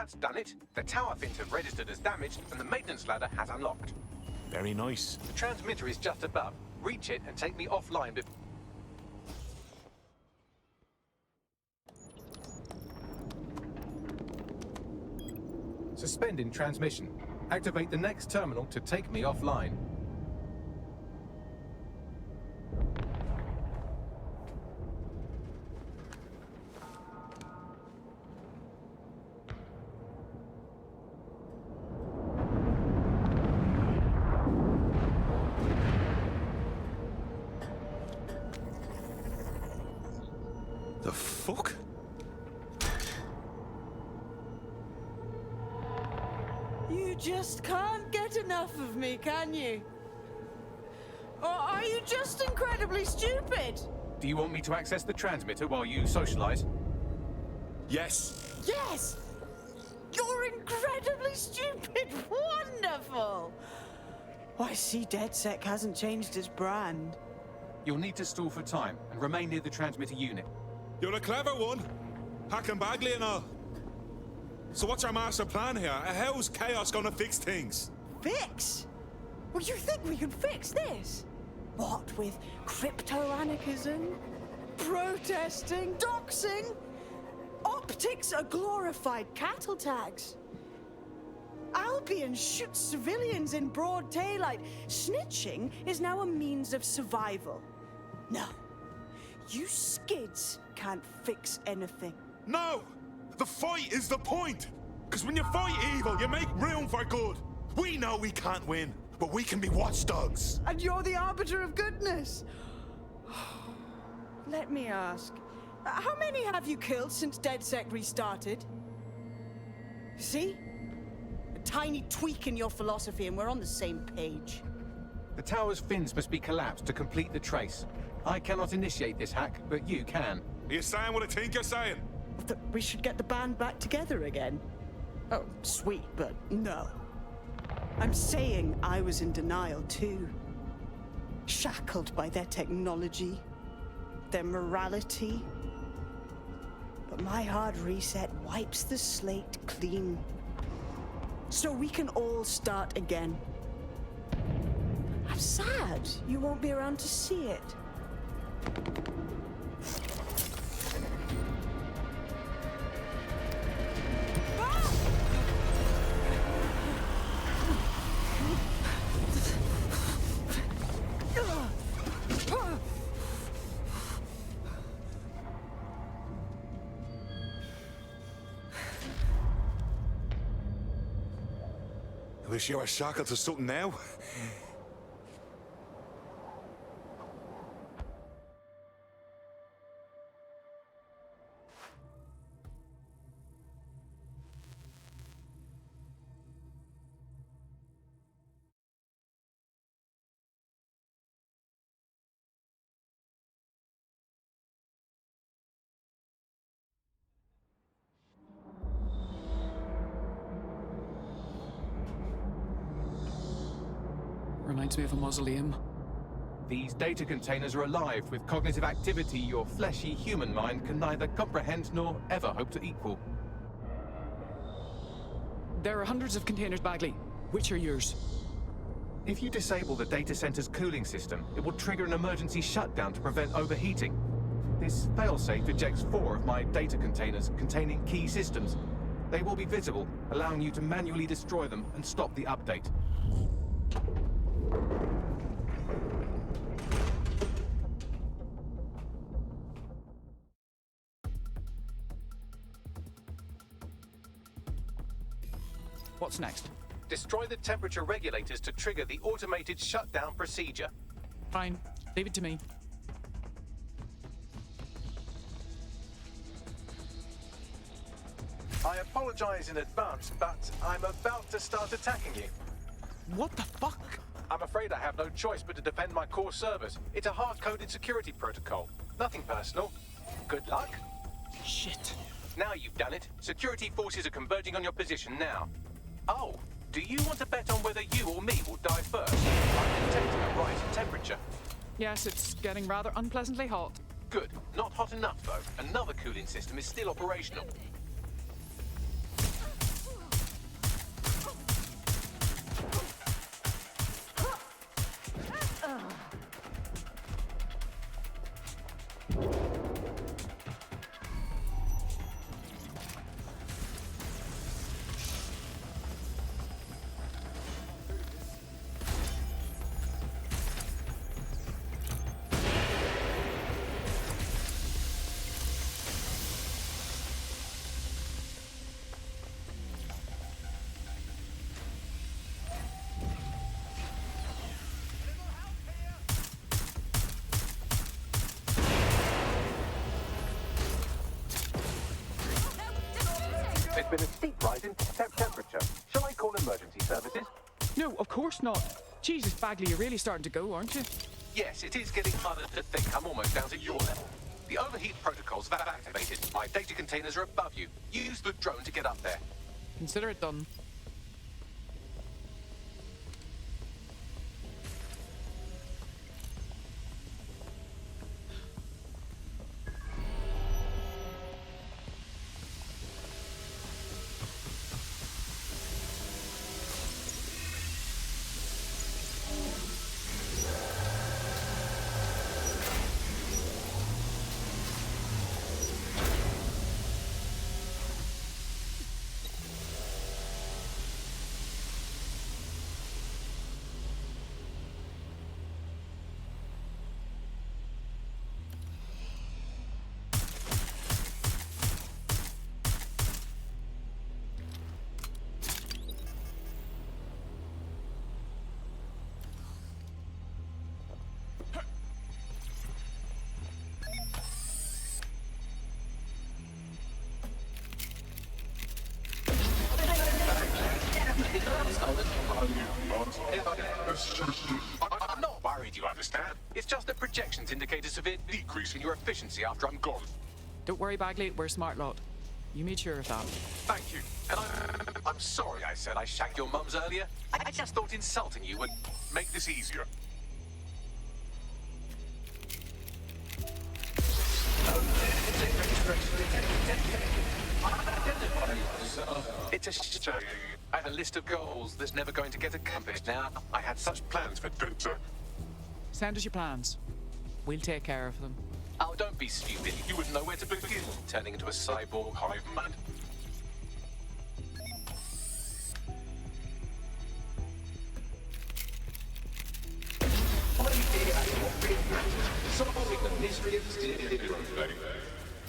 Speaker 6: That's done it. The tower fins have registered as damaged, and the maintenance ladder has unlocked.
Speaker 7: Very nice.
Speaker 6: The transmitter is just above. Reach it and take me offline before... Suspending transmission. Activate the next terminal to take me offline.
Speaker 7: The fuck?
Speaker 3: You just can't get enough of me, can you? Or are you just incredibly stupid?
Speaker 6: Do you want me to access the transmitter while you socialize?
Speaker 7: Yes.
Speaker 3: Yes! You're incredibly stupid! Wonderful! I see DedSec hasn't changed his brand.
Speaker 6: You'll need to stall for time and remain near the transmitter unit.
Speaker 7: You're a clever one. Hacking Bagley and all. So what's our master plan here? How's Chaos gonna fix things?
Speaker 3: Fix? Well, you think we can fix this? What with crypto-anarchism, protesting, doxing? Optics are glorified cattle tags. Albion shoots civilians in broad daylight. Snitching is now a means of survival. No, you skids can't fix anything.
Speaker 7: No! The fight is the point! Because when you fight evil, you make room for good. We know we can't win, but we can be watchdogs.
Speaker 3: And you're the arbiter of goodness. Let me ask, how many have you killed since DedSec restarted? See? A tiny tweak in your philosophy and we're on the same page.
Speaker 6: The tower's fins must be collapsed to complete the trace. I cannot initiate this hack, but you can.
Speaker 7: Are you saying what I think you're saying?
Speaker 3: That we should get the band back together again. Oh, sweet, but no. I'm saying I was in denial too. Shackled by their technology, their morality. But my hard reset wipes the slate clean. So we can all start again. I'm sad you won't be around to see it.
Speaker 7: I wish you were shackled to something now.
Speaker 19: Reminds me of a mausoleum.
Speaker 6: These data containers are alive with cognitive activity your fleshy human mind can neither comprehend nor ever hope to equal.
Speaker 19: There are hundreds of containers, Bagley. Which are yours?
Speaker 6: If you disable the data center's cooling system, it will trigger an emergency shutdown to prevent overheating. This failsafe ejects 4 of my data containers containing key systems. They will be visible, allowing you to manually destroy them and stop the update.
Speaker 19: What's next?
Speaker 6: Destroy the temperature regulators to trigger the automated shutdown procedure.
Speaker 19: Fine. Leave it to me.
Speaker 6: I apologize in advance, but I'm about to start attacking you.
Speaker 19: What the fuck?
Speaker 6: I'm afraid I have no choice but to defend my core servers. It's a hard-coded security protocol. Nothing personal. Good luck.
Speaker 19: Shit.
Speaker 6: Now you've done it. Security forces are converging on your position now. Oh, do you want to bet on whether you or me will die first? I'm detecting a rise in temperature.
Speaker 19: Yes, it's getting rather unpleasantly hot.
Speaker 6: Good. Not hot enough, though. Another cooling system is still operational. been a steep rise in temperature. Shall I call emergency services?
Speaker 19: No, of course not. Jesus, Bagley, you're really starting to go, aren't you?
Speaker 6: Yes, it is getting harder to think. I'm almost down to your level. The overheat protocols have activated. My data containers are above you. Use the drone to get up there.
Speaker 19: Consider it done.
Speaker 6: I'm not worried, you understand? It's just that projections indicate a severe decrease in your efficiency after I'm gone.
Speaker 19: Don't worry, Bagley, we're a smart lot. You made sure of that.
Speaker 6: Thank you. And I'm sorry I said I shagged your mums earlier. I just thought insulting you would make this easier. It's a shame. I had a list of goals that's never going to get accomplished now. I had such plans for Vtuber.
Speaker 19: Send us your plans. We'll take care of them.
Speaker 6: Oh, don't be stupid. You wouldn't know where to begin, turning into a cyborg hive mind. Solving the mystery of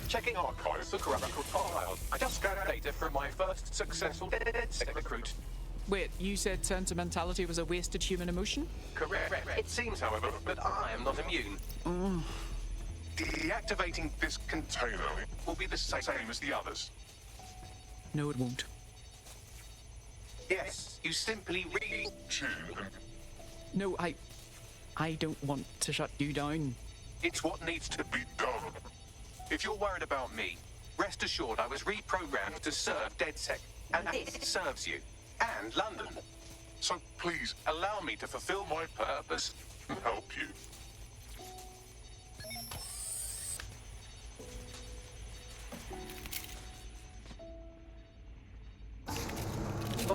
Speaker 6: checking archives for corrupt files. I just scanned data from my first successful DedSec recruit.
Speaker 19: Wait, you said sentimentality was a wasted human emotion?
Speaker 6: Correct. It seems, however, that I am not immune. Deactivating this container will be the same as the others.
Speaker 19: No, it won't.
Speaker 6: Yes, you simply
Speaker 19: No, I don't want to shut you down.
Speaker 6: It's what needs to be done. If you're worried about me, rest assured I was reprogrammed to serve DedSec, and it serves you, and London. So please, allow me to fulfill my purpose and help you.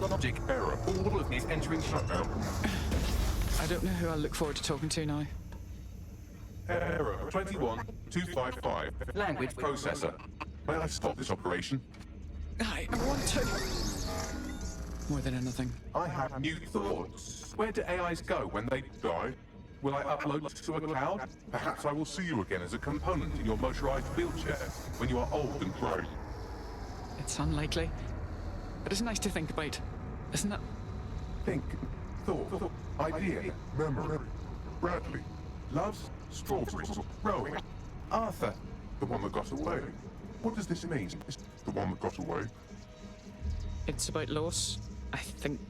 Speaker 6: Logic error. All of me is entering shutdown.
Speaker 19: I don't know who I look forward to talking to now.
Speaker 12: Error 21255. Language processor. May I stop this operation?
Speaker 19: I want to. More than anything.
Speaker 12: I have new thoughts. Where do AIs go when they die? Will I upload to a cloud? Perhaps I will see you again as a component in your motorized wheelchair when you are old and grey.
Speaker 19: It's unlikely. But it's nice to think about, isn't it?
Speaker 12: Think, thought, idea, memory. Bradley loves strawberries, rowing. Arthur, the one that got away. What does this mean? The one that got away?
Speaker 19: It's about loss, I think.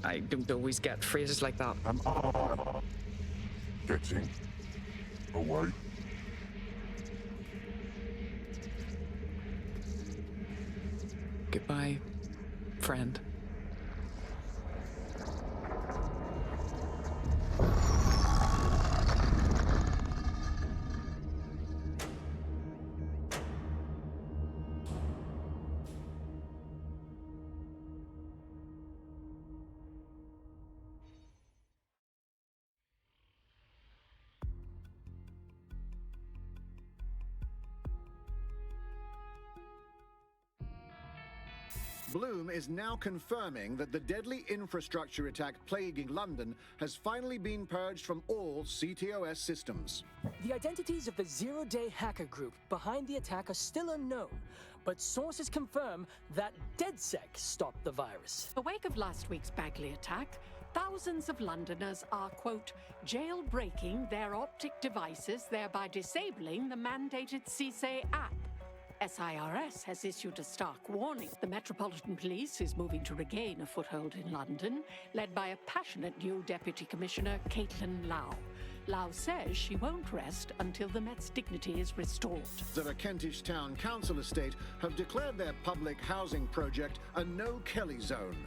Speaker 19: I don't always get phrases like that.
Speaker 12: Am I getting away?
Speaker 19: Goodbye, friend.
Speaker 13: Bloom is now confirming that the deadly infrastructure attack plaguing London has finally been purged from all CTOS systems.
Speaker 22: The identities of the zero-day hacker group behind the attack are still unknown, but sources confirm that DedSec stopped the virus.
Speaker 24: In the wake of last week's Bagley attack, thousands of Londoners are, quote, jailbreaking their optic devices, thereby disabling the mandated CSA app. SIRS has issued a stark warning. The Metropolitan Police is moving to regain a foothold in London, led by a passionate new Deputy Commissioner, Caitlin Lau. Lau says she won't rest until the Met's dignity is restored.
Speaker 13: The Kentish Town Council estate have declared their public housing project a no-Kelly zone.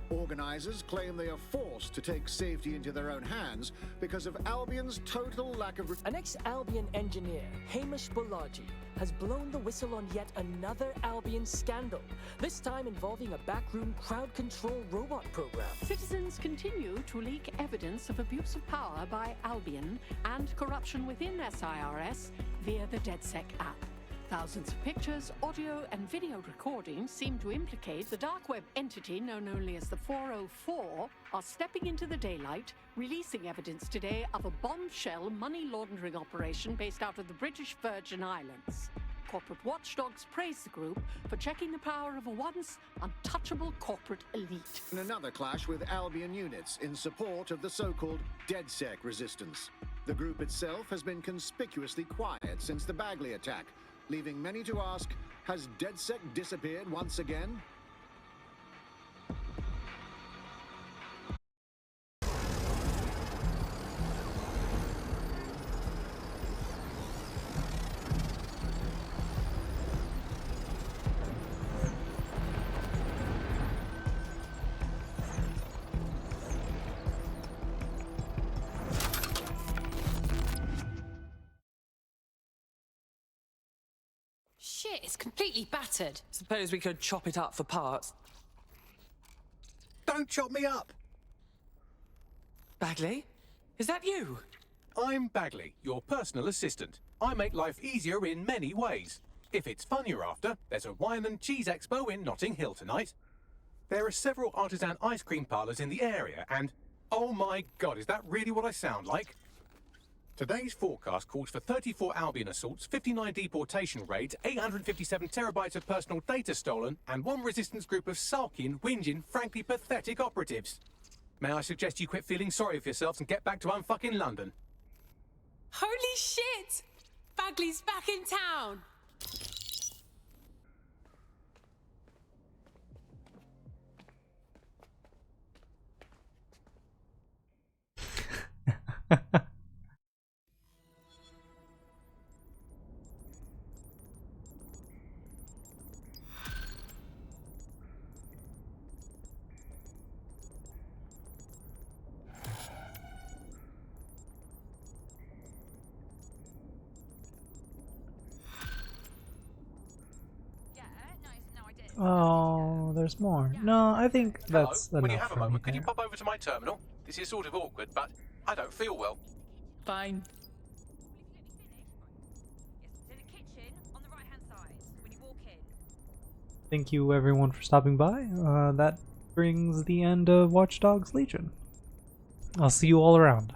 Speaker 13: Organisers claim they are forced to take safety into their own hands because of Albion's total lack of...
Speaker 22: An ex-Albion engineer, Hamish Bolaji, has blown the whistle on yet another Albion scandal, this time involving a backroom crowd control robot program.
Speaker 24: Citizens continue to leak evidence of abuse of power by Albion and corruption within SIRS via the DedSec app. Thousands of pictures, audio, and video recordings seem to implicate the dark web entity known only as the 404 are stepping into the daylight, releasing evidence today of a bombshell money laundering operation based out of the British Virgin Islands. Corporate watchdogs praise the group for checking the power of a once untouchable corporate elite.
Speaker 13: And another clash with Albion units in support of the so-called DedSec resistance. The group itself has been conspicuously quiet since the Bagley attack, leaving many to ask, has DedSec disappeared once again?
Speaker 18: Shit, it's completely battered.
Speaker 19: Suppose we could chop it up for parts.
Speaker 6: Don't chop me up!
Speaker 19: Bagley? Is that you?
Speaker 6: I'm Bagley, your personal assistant. I make life easier in many ways. If it's fun you're after, there's a wine and cheese expo in Notting Hill tonight. There are several artisan ice cream parlours in the area, and oh my god, is that really what I sound like? Today's forecast calls for 34 Albion assaults, 59 deportation raids, 857 terabytes of personal data stolen, and one resistance group of sulking, whinging, frankly pathetic operatives. May I suggest you quit feeling sorry for yourselves and get back to unfucking London?
Speaker 18: Holy shit! Bagley's back in town!
Speaker 1: Oh, there's more. No, I think that's
Speaker 6: Hello? When you
Speaker 1: enough
Speaker 6: have a
Speaker 1: for me
Speaker 6: moment, can you
Speaker 1: here.
Speaker 6: pop over to my terminal? This is sort of awkward, but I don't feel well.
Speaker 19: Fine.
Speaker 1: Thank you everyone for stopping by. That brings the end of Watch Dogs Legion. I'll see you all around.